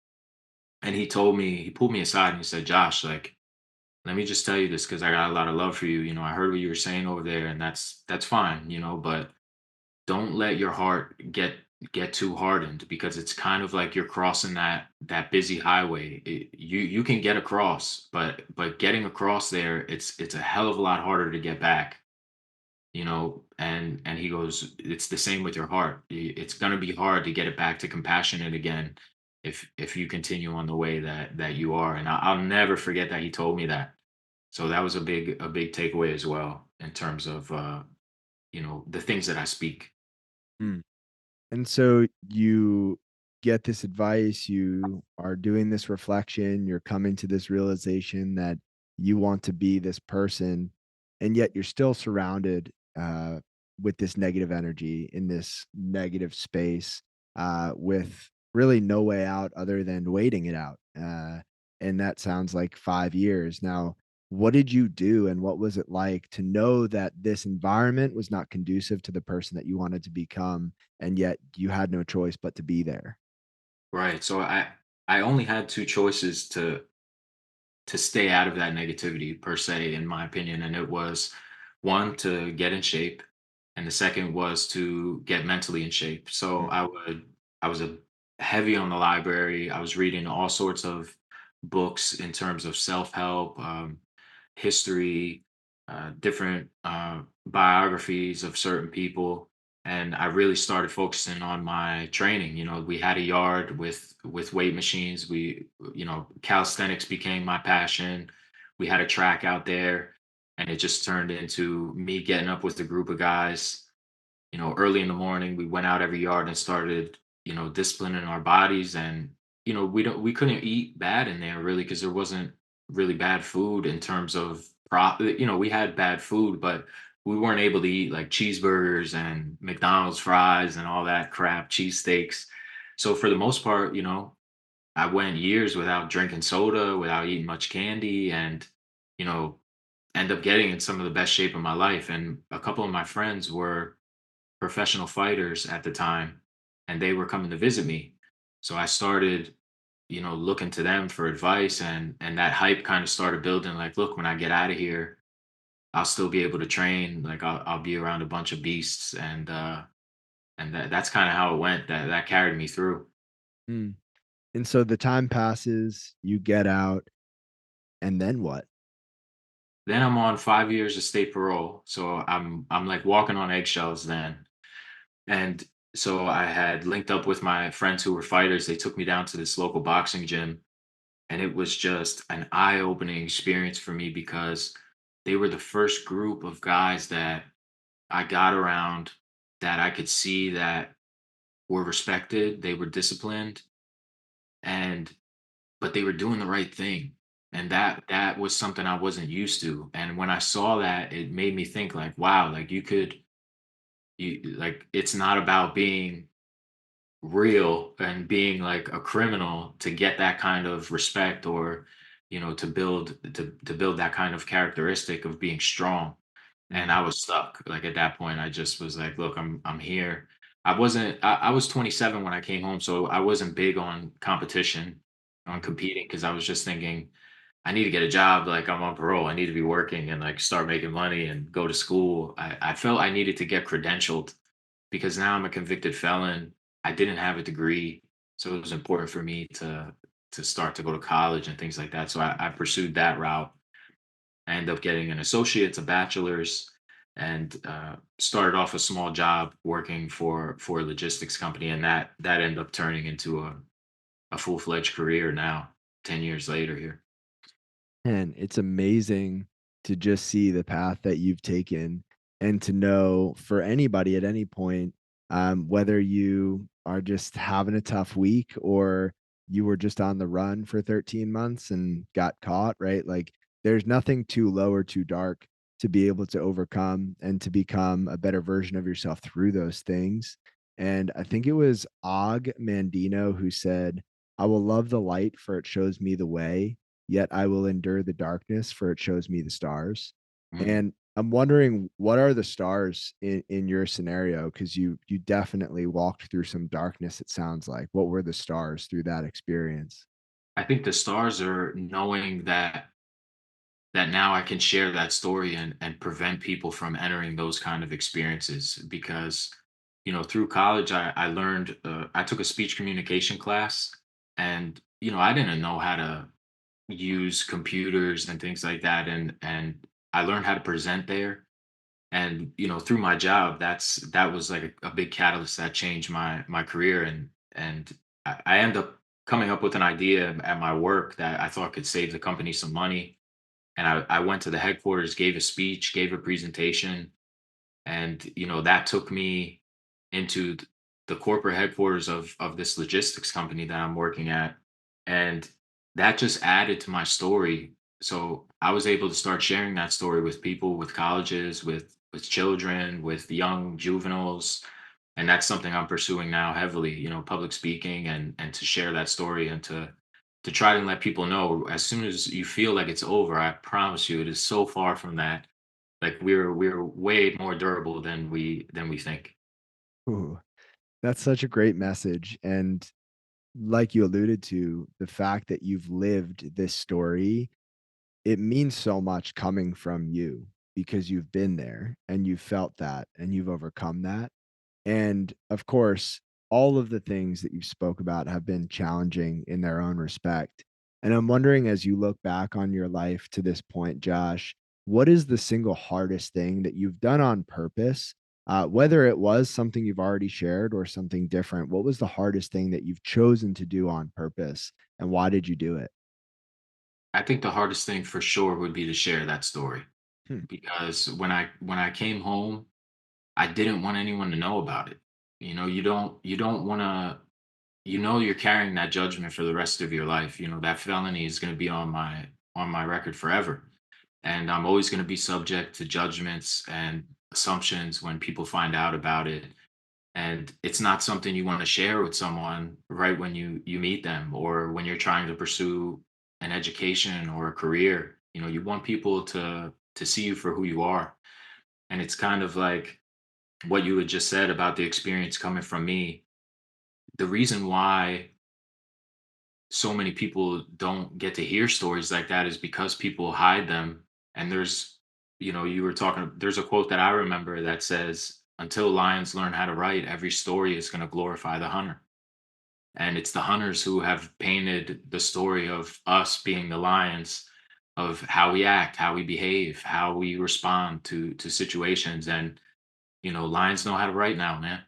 And he pulled me aside and he said, Josh, like, let me just tell you this because I got a lot of love for you. You know, I heard what you were saying over there, and that's fine, but don't let your heart get too hardened because it's kind of like you're crossing that busy highway. You can get across, but getting across there, it's a hell of a lot harder to get back. And he goes, it's the same with your heart. It's going to be hard to get it back to compassionate again if you continue on the way that you are. And I'll never forget that he told me that. So that was a big takeaway as well in terms of the things that I speak. Mm. And so you get this advice, you are doing this reflection, you're coming to this realization that you want to be this person, and yet you're still surrounded with this negative energy in this negative space with really no way out other than waiting it out. And that sounds like 5 years. Now, what did you do and what was it like to know that this environment was not conducive to the person that you wanted to become? And yet you had no choice but to be there. Right. So I only had two choices to stay out of that negativity per se, in my opinion. And it was one to get in shape, and the second was to get mentally in shape. So Mm, I was heavy on the library. I was reading all sorts of books in terms of self-help, history, different biographies of certain people, and I really started focusing on my training. We had a yard with weight machines. Calisthenics became my passion. We had a track out there, and it just turned into me getting up with a group of guys. Early in the morning, we went out every yard and started, disciplining our bodies. And we couldn't eat bad in there really because there wasn't really bad food in terms of we had bad food, but we weren't able to eat like cheeseburgers and McDonald's fries and all that crap, cheesesteaks. So for the most part, I went years without drinking soda, without eating much candy, and you know end up getting in some of the best shape of my life. And a couple of my friends were professional fighters at the time, and they were coming to visit me. So I started, looking to them for advice, and that hype kind of started building. Like, look, when I get out of here, I'll still be able to train. Like, I'll be around a bunch of beasts, and that's kind of how it went. That carried me through. mm. And so the time passes, you get out, and then what? Then I'm on 5 years of state parole, so I'm like walking on eggshells then. And so I had linked up with my friends who were fighters. They took me down to this local boxing gym, and it was just an eye-opening experience for me because they were the first group of guys that I got around that I could see that were respected, they were disciplined, and but they were doing the right thing. And that was something I wasn't used to. And when I saw that, it made me think like, wow, like you like it's not about being real and being like a criminal to get that kind of respect, or to build that kind of characteristic of being strong. And Mm, I was stuck. Like at that point I just was like, look, I'm here. I was 27 when I came home, so I wasn't big on competition, on mhm, competing, because I was just thinking I need to get a job. Like, I'm on parole, I need to be working and like start making money and go to school. I felt I needed to get credentialed because now I'm a convicted felon. I didn't have a degree, so it was important for me to start to go to college and things like that. So I pursued that route. I ended up getting an associate's, a bachelor's, and started off a small job working for a logistics company, and that ended up turning into a full fledged career now, 10 years later here. and it's amazing to just see the path that you've taken and to know for anybody at any point, whether you are just having a tough week or you were just on the run for 13 months and got caught, right? Like there's nothing too low or too dark to be able to overcome and to become a better version of yourself through those things. And I think it was Og Mandino who said, I will love the light for it shows me the way, yet I will endure the darkness for it shows me the stars. Mm. And I'm wondering what are the stars in your scenario? Because you definitely walked through some darkness, it sounds like. What were the stars through that experience? I think the stars are knowing that now I can share that story and prevent people from entering those kind of experiences because through college I learned I took a speech communication class, and I didn't know how to use computers and things like that, and I learned how to present there. And through my job, that was like a big catalyst that changed my career. And I end up coming up with an idea at my work that I thought could save the company some money. And I went to the headquarters, gave a speech, gave a presentation, and that took me into the corporate headquarters of this logistics company that I'm working at. And that just added to my story. So I was able to start sharing that story with people, with colleges, with children, with young juveniles. And that's something I'm pursuing now heavily, public speaking, and to share that story, and to try to let people know as soon as you feel like it's over, I promise you it is so far from that. Like we're way more durable than we think. Ooh, that's such a great message. And like you alluded to, the fact that you've lived this story, it means so much coming from you because you've been there and you've felt that and you've overcome that. And of course, all of the things that you spoke about have been challenging in their own respect. And I'm wondering, as you look back on your life to this point, Josh, what is the single hardest thing that you've done on purpose? Whether it was something you've already shared or something different, what was the hardest thing that you've chosen to do on purpose? And why did you do it? I think the hardest thing for sure would be to share that story, Hmm. because when I came home, I didn't want anyone to know about it. You don't want to, you're carrying that judgment for the rest of your life. That felony is going to be on my record forever. And I'm always going to be subject to judgments and assumptions when people find out about it. And it's not something you want to share with someone right when you meet them, or when you're trying to pursue an education or a career. You want people to see you for who you are. And it's kind of like what you had just said about the experience coming from me. The reason why so many people don't get to hear stories like that is because people hide them. And you were talking, there's a quote that I remember that says, until lions learn how to write, every story is going to glorify the hunter. And it's the hunters who have painted the story of us being the lions, of how we act, how we behave, how we respond to situations. And lions know how to write now, man.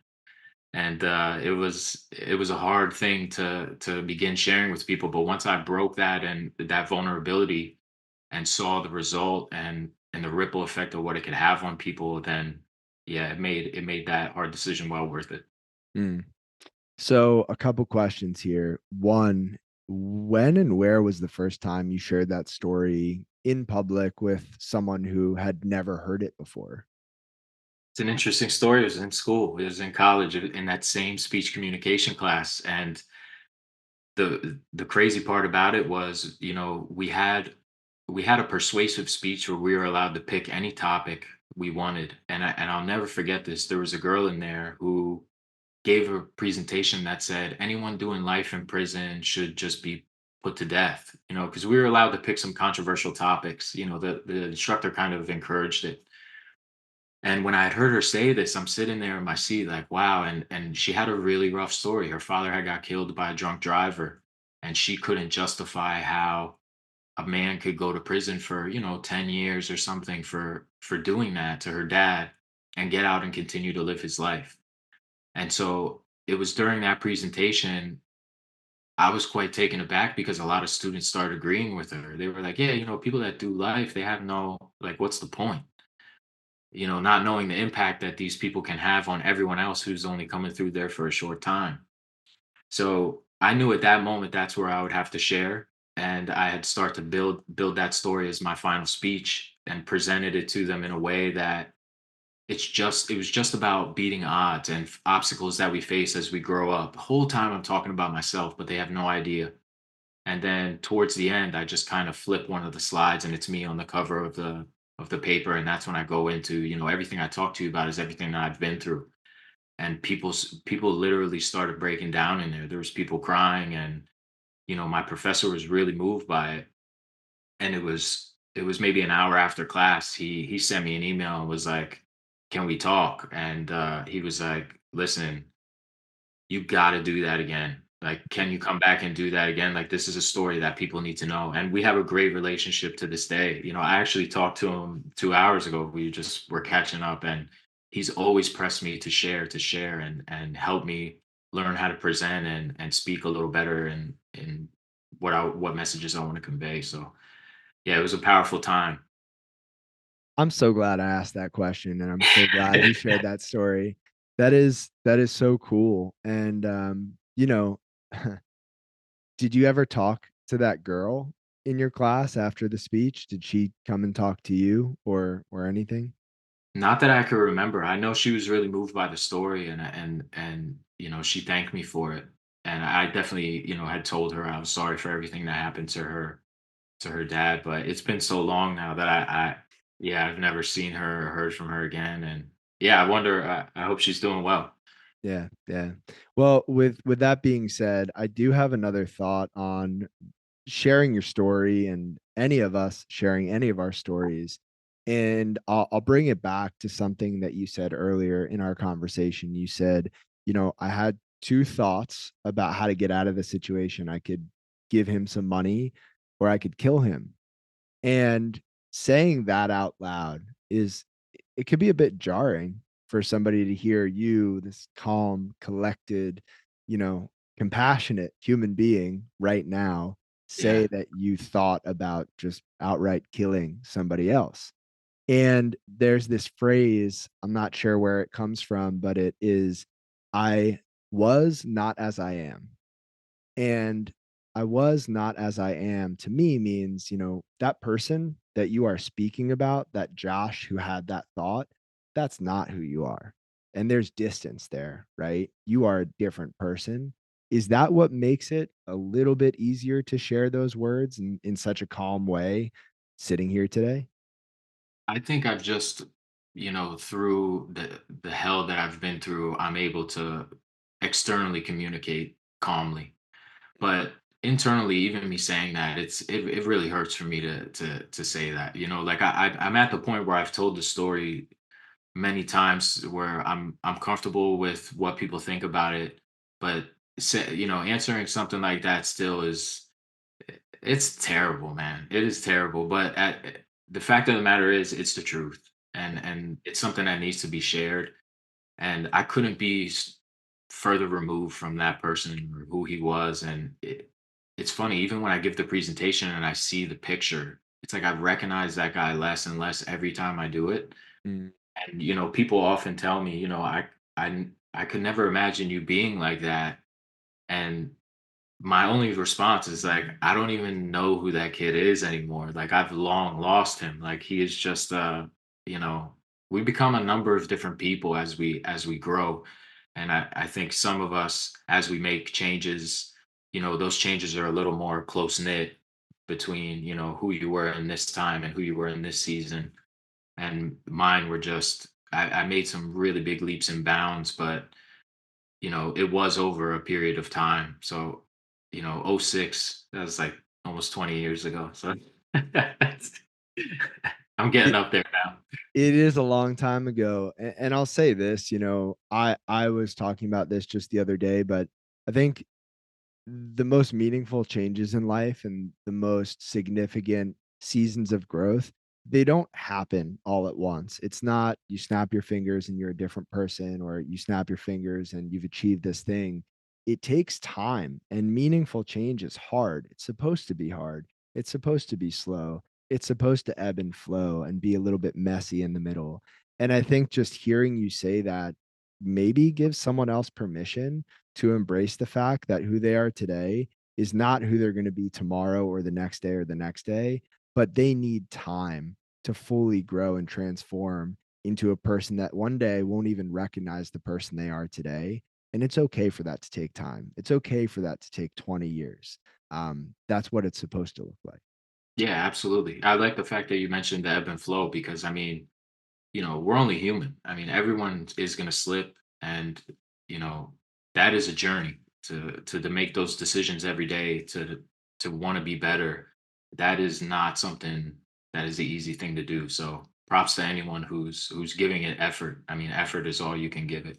And it was a hard thing to begin sharing with people, but once I broke that and that vulnerability and saw the result and the ripple effect of what it could have on people, then yeah, it made that hard decision well worth it. Mm. So, a couple questions here. One, when and where was the first time you shared that story in public with someone who had never heard it before? It's an interesting story. It was in school. It was in college, in that same speech communication class. And the crazy part about it was, we had a persuasive speech where we were allowed to pick any topic we wanted. And I'll never forget this. There was a girl in there who gave a presentation that said anyone doing life in prison should just be put to death, because we were allowed to pick some controversial topics. The instructor kind of encouraged it. And when I had heard her say this, I'm sitting there in my seat like, wow. And she had a really rough story. Her father had got killed by a drunk driver, and she couldn't justify how a man could go to prison for, 10 years or something for doing that to her dad, and get out and continue to live his life. And so it was during that presentation, I was quite taken aback because a lot of students started agreeing with her. They were like, yeah, people that do life, they have no, like, what's the point? Not knowing the impact that these people can have on everyone else who's only coming through there for a short time. So I knew at that moment that's where I would have to share. and I had started to build that story as my final speech and presented it to them in a way that it was just about beating odds and obstacles that we face as we grow up. The whole time I'm talking about myself, but they have no idea. And then towards the end, I just kind of flip one of the slides and it's me on the cover of the paper. And that's when I go into, everything I talk to you about is everything that I've been through. And people literally started breaking down in there. There was people crying, and my professor was really moved by it. And it was maybe an hour after class, he sent me an email and was like, "Can we talk?" And he was like, "Listen, you got to do that again. Like, can you come back and do that again? Like, this is a story that people need to know." And we have a great relationship to this day. I actually talked to him 2 hours ago. We just were catching up, and he's always pressed me to share, and help me learn how to present and speak a little better in what messages I want to convey. So yeah, it was a powerful time. I'm so glad I asked that question, and I'm so glad you shared that story. That is so cool, and, did you ever talk to that girl in your class after the speech? Did she come and talk to you or anything? Not that I could remember. I know she was really moved by the story, she thanked me for it. And I definitely, had told her I was sorry for everything that happened to her dad. But it's been so long now that yeah, I've never seen her or heard from her again. And yeah, I wonder. I hope she's doing well. Yeah, yeah. Well, with that being said, I do have another thought on sharing your story and any of us sharing any of our stories. And I'll bring it back to something that you said earlier in our conversation. You said, I had two thoughts about how to get out of the situation. I could give him some money or I could kill him. And saying that out loud is it could be a bit jarring for somebody to hear you, this calm, collected, you know, compassionate human being right now say Yeah, that you thought about just outright killing somebody else. And there's this phrase, I'm not sure where it comes from, but it is, I was not as I am. And I was not as I am to me means, that person that you are speaking about, that Josh who had that thought, that's not who you are. And there's distance there, right? You are a different person. Is that what makes it a little bit easier to share those words in such a calm way sitting here today? I think I've just, through the hell that I've been through, I'm able to externally communicate calmly. But internally, even me saying that, it really hurts for me to say that. Like I'm at the point where I've told the story many times where I'm comfortable with what people think about it, but answering something like that still it's terrible, man. It is terrible. But the fact of the matter is, it's the truth, and it's something that needs to be shared. And I couldn't be further removed from that person or who he was. And it's funny, even when I give the presentation and I see the picture, it's like I recognize that guy less and less every time I do it. Mm, And people often tell me, I could never imagine you being like that. And my only response is like, I don't even know who that kid is anymore. Like I've long lost him. Like he is just you know, we become a number of different people as we grow. And I think some of us as we make changes, those changes are a little more close knit between, who you were in this time and who you were in this season. And mine were just I made some really big leaps and bounds, but it was over a period of time. So, '06, that was like almost 20 years ago. So I'm getting It up there now. it is a long time ago, and I'll say this, I was talking about this just the other day, but I think the most meaningful changes in life and the most significant seasons of growth, they don't happen all at once. It's not you snap your fingers and you're a different person, or you snap your fingers and you've achieved this thing. It takes time, and meaningful change is hard. It's supposed to be hard. It's supposed to be slow. It's supposed to ebb and flow and be a little bit messy in the middle. And I think just hearing you say that maybe gives someone else permission to embrace the fact that who they are today is not who they're gonna be tomorrow or the next day or the next day, but they need time to fully grow and transform into a person that one day won't even recognize the person they are today. And it's okay for that to take time. It's okay for that to take 20 years. That's what it's supposed to look like. Yeah, absolutely. I like the fact that you mentioned the ebb and flow because I mean, we're only human. I mean, everyone is going to slip, and you know, that is a journey to make those decisions every day to want to be better. That is not something that is the easy thing to do. So, props to anyone who's giving it effort. I mean, effort is all you can give it.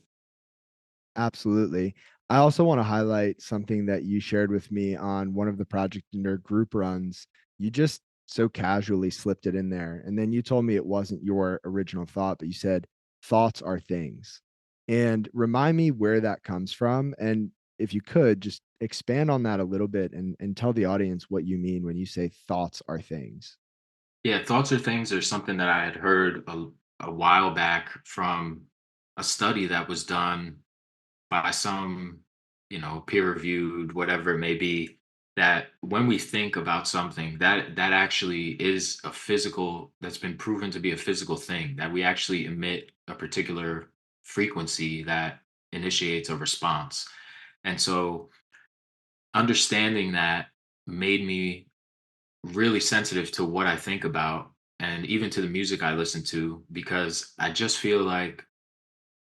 Absolutely. I also want to highlight something that you shared with me on one of the Project Nerd group runs. You just so casually slipped it in there. And then you told me it wasn't your original thought, but you said thoughts are things. And remind me where that comes from. And if you could just expand on that a little bit and tell the audience what you mean when you say thoughts are things. Yeah, thoughts or things are something that I had heard a while back from a study that was done by some, peer reviewed, whatever it may be, that when we think about something, that actually is a physical, that's been proven to be a physical thing, that we actually emit a particular frequency that initiates a response. And so understanding that made me really sensitive to what I think about and even to the music I listen to, because I just feel like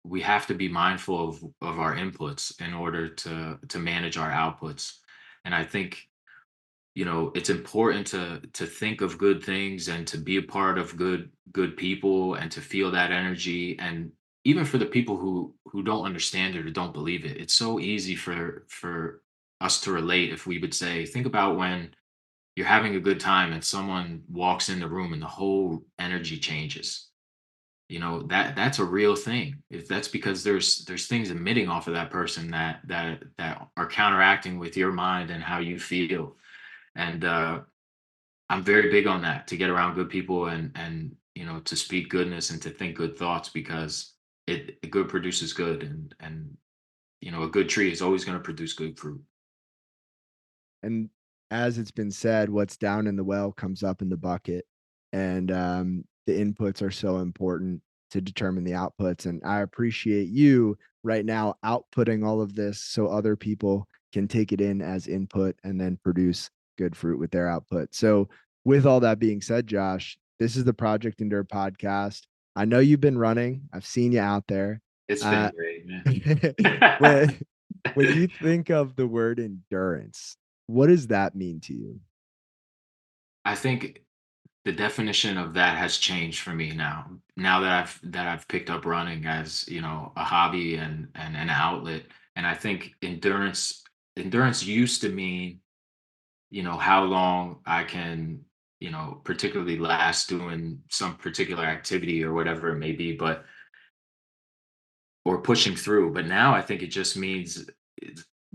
we have to be mindful of our inputs in order to manage our outputs. And I think, it's important to think of good things and to be a part of good people and to feel that energy. And even for the people who don't understand it or don't believe it, it's so easy for us to relate. If we would say, think about when you're having a good time and someone walks in the room and the whole energy changes. That's a real thing. If that's because there's things emitting off of that person that are counteracting with your mind and how you feel. And I'm very big on that, to get around good people and to speak goodness and to think good thoughts, because good produces good, and a good tree is always going to produce good fruit. And as it's been said, what's down in the well comes up in the bucket. And the inputs are so important to determine the outputs. And I appreciate you right now outputting all of this so other people can take it in as input and then produce good fruit with their output. So, with all that being said, Josh, this is the Project Endure podcast. I know you've been running, I've seen you out there. It's Uh, been great, man. when when you think of the word endurance, what does that mean to you? I think the definition of that has changed for me now. Now that I've picked up running as, a hobby and an outlet. And I think endurance used to mean, how long I can, particularly last doing some particular activity or whatever it may be, but or pushing through. But now I think it just means,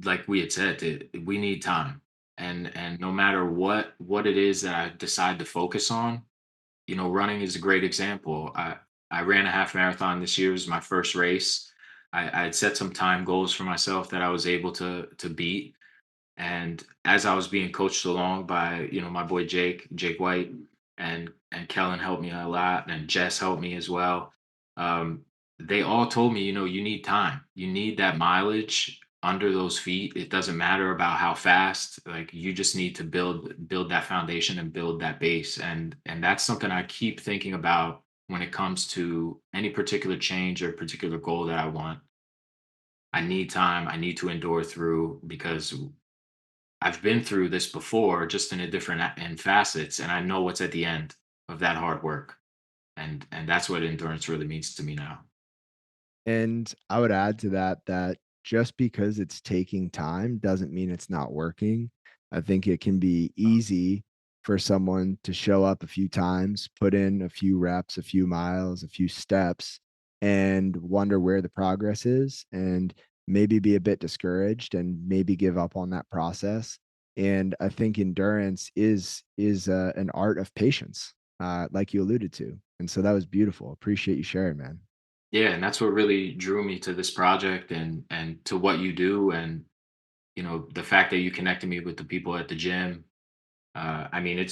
like we had said, we need time. And no matter what it is that I decide to focus on, running is a great example. I ran a half marathon this year. It was my first race. I had set some time goals for myself that I was able to beat. And as I was being coached along by, my boy Jake White, and Kellen helped me a lot, and Jess helped me as well. Um, they all told me, you need time. You need that mileage under those feet. It doesn't matter about how fast. Like, you just need to build that foundation and build that base. And that's something I keep thinking about when it comes to any particular change or particular goal that I want. I need time. I need to endure through, because I've been through this before, just in a different in facets, and I know what's at the end of that hard work, and that's what endurance really means to me now. And I would add to that that just because it's taking time doesn't mean it's not working. I think it can be easy for someone to show up a few times, put in a few reps, a few miles, a few steps, and wonder where the progress is, and maybe be a bit discouraged and maybe give up on that process. And I think endurance is an art of patience, like you alluded to. And so that was beautiful. Appreciate you sharing, man. Yeah, and that's what really drew me to this project and to what you do. And the fact that you connected me with the people at the gym. I mean,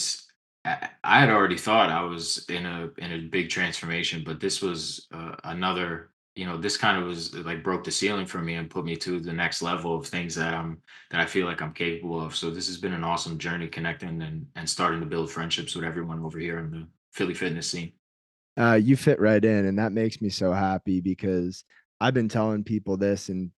I had already thought I was in a big transformation, but this was another. This kind of was like broke the ceiling for me and put me to the next level of things that I feel like I'm capable of. So this has been an awesome journey connecting and starting to build friendships with everyone over here in the Philly fitness scene. You fit right in, and that makes me so happy because I've been telling people this in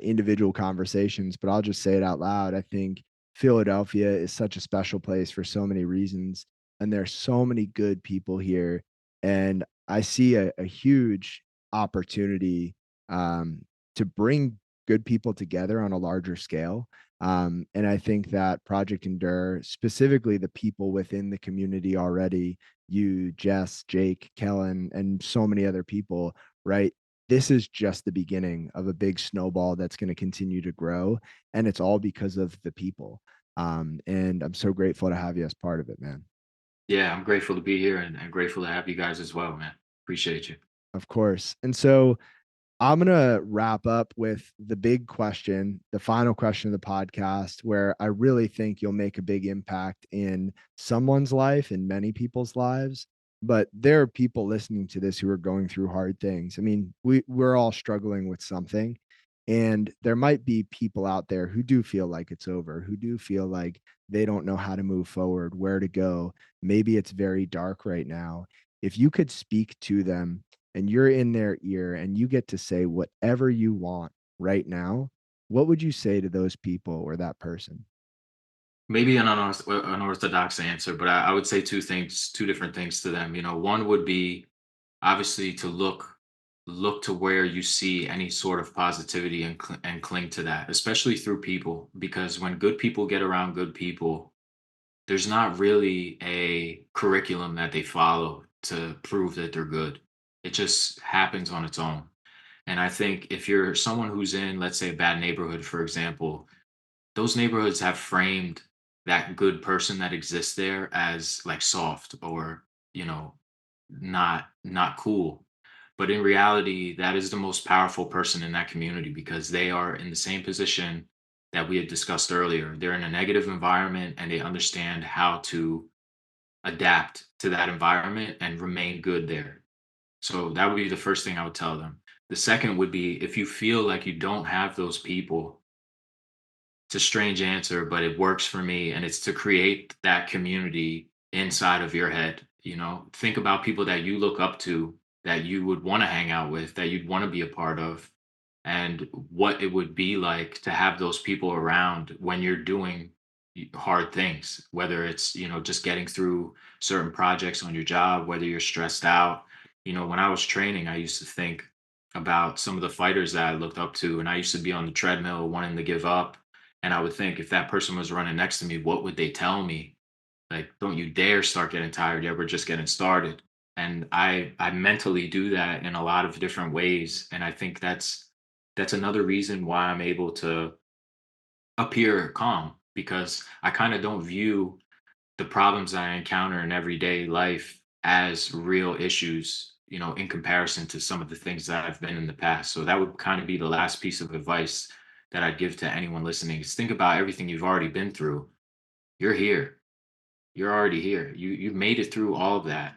individual conversations, but I'll just say it out loud. I think Philadelphia is such a special place for so many reasons, and there's so many good people here, and I see a huge opportunity to bring good people together on a larger scale. And I think that Project Endure, specifically the people within the community already, you, Jess, Jake, Kellen, and so many other people, right? This is just the beginning of a big snowball that's going to continue to grow. And it's all because of the people. And I'm so grateful to have you as part of it, man. Yeah, I'm grateful to be here and grateful to have you guys as well, man. Appreciate you. Of course. And so I'm gonna wrap up with the big question, the final question of the podcast, where I really think you'll make a big impact in someone's life, in many people's lives. But there are people listening to this who are going through hard things. I mean, we're all struggling with something. And there might be people out there who do feel like it's over, who do feel like they don't know how to move forward, where to go. Maybe it's very dark right now. If you could speak to them and you're in their ear and you get to say whatever you want right now, what would you say to those people or that person? Maybe an unorthodox answer, but I would say two different things to them. One would be obviously to look to where you see any sort of positivity and cling to that, especially through people, because when good people get around good people, there's not really a curriculum that they follow to prove that they're good. It just happens on its own. And I think if you're someone who's in, let's say, a bad neighborhood, for example, those neighborhoods have framed that good person that exists there as like soft or, you know, not cool. But in reality, that is the most powerful person in that community because they are in the same position that we had discussed earlier. They're in a negative environment and they understand how to adapt to that environment and remain good there. So that would be the first thing I would tell them. The second would be if you feel like you don't have those people, it's a strange answer, but it works for me. And it's to create that community inside of your head. Think about people that you look up to, that you would want to hang out with, that you'd want to be a part of, and what it would be like to have those people around when you're doing hard things, whether it's, just getting through certain projects on your job, whether you're stressed out. When I was training, I used to think about some of the fighters that I looked up to, and I used to be on the treadmill wanting to give up. And I would think if that person was running next to me, what would they tell me? Like, don't you dare start getting tired yet. We're just getting started. And I mentally do that in a lot of different ways. And I think that's another reason why I'm able to appear calm because I kind of don't view the problems I encounter in everyday life as real issues, in comparison to some of the things that I've been in the past. So that would kind of be the last piece of advice that I'd give to anyone listening is think about everything you've already been through. You're here. You're already here. You've made it through all of that.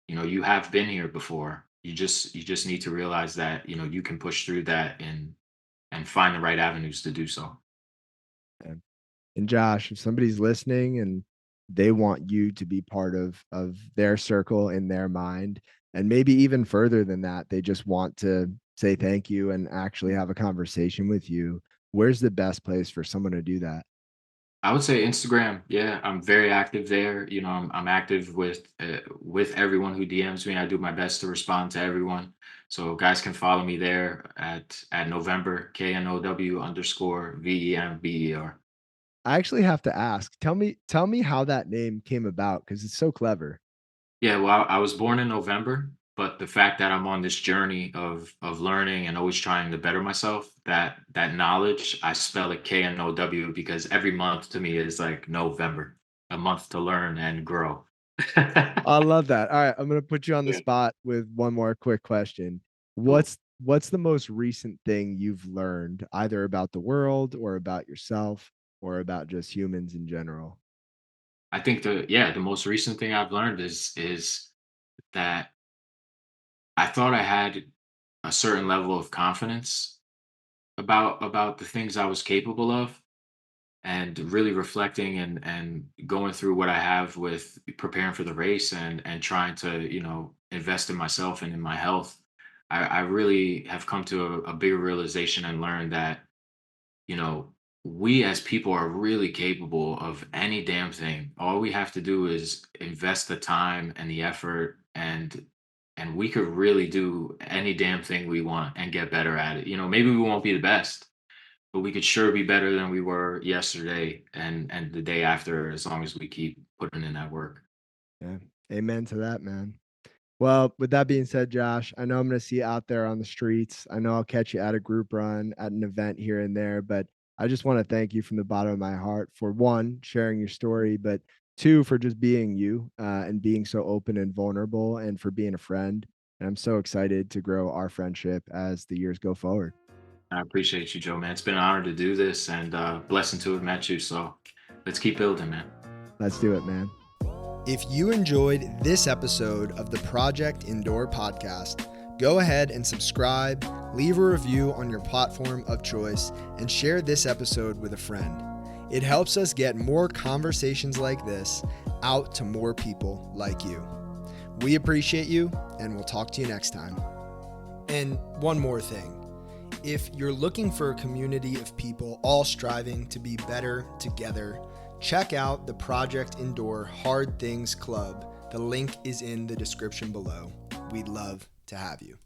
You have been here before. You just need to realize that, you can push through that and find the right avenues to do so. And, and Josh, if somebody's listening and they want you to be part of their circle in their mind, and maybe even further than that, they just want to say thank you and actually have a conversation with you, where's the best place for someone to do that? I would say Instagram. Yeah, I'm very active there. I'm active with everyone who DMs me. I do my best to respond to everyone. So guys can follow me there at November KNOW_VEMBER. I actually have to ask, tell me how that name came about because it's so clever. Yeah, well, I was born in November, but the fact that I'm on this journey of learning and always trying to better myself, that knowledge, I spell it KNOW because every month to me is like November, a month to learn and grow. I love that. All right, I'm gonna put you on the Yeah, spot with one more quick question. cool. What's what's the most recent thing you've learned either about the world or about yourself or about just humans in general? I think the most recent thing I've learned is that I thought I had a certain level of confidence about the things I was capable of, and really reflecting and going through what I have with preparing for the race and trying to, invest in myself and in my health. I really have come to a bigger realization and learned that, you know, we as people are really capable of any damn thing. All we have to do is invest the time and the effort, and we could really do any damn thing we want and get better at it. Maybe we won't be the best, but we could sure be better than we were yesterday and the day after, as long as we keep putting in that work. Yeah. Amen to that, man. Well, with that being said, Josh, I know I'm going to see you out there on the streets. I know I'll catch you at a group run, at an event here and there, but I just want to thank you from the bottom of my heart for one, sharing your story, but two, for just being you and being so open and vulnerable and for being a friend. And I'm so excited to grow our friendship as the years go forward. I appreciate you, Joe, man. It's been an honor to do this, and blessing to have met you. So let's keep building, man. Let's do it, man. If you enjoyed this episode of the Project Indoor podcast, go ahead and subscribe, leave a review on your platform of choice, and share this episode with a friend. It helps us get more conversations like this out to more people like you. We appreciate you, and we'll talk to you next time. And one more thing. If you're looking for a community of people all striving to be better together, check out the Project Indoor Hard Things Club. The link is in the description below. We'd love to have you.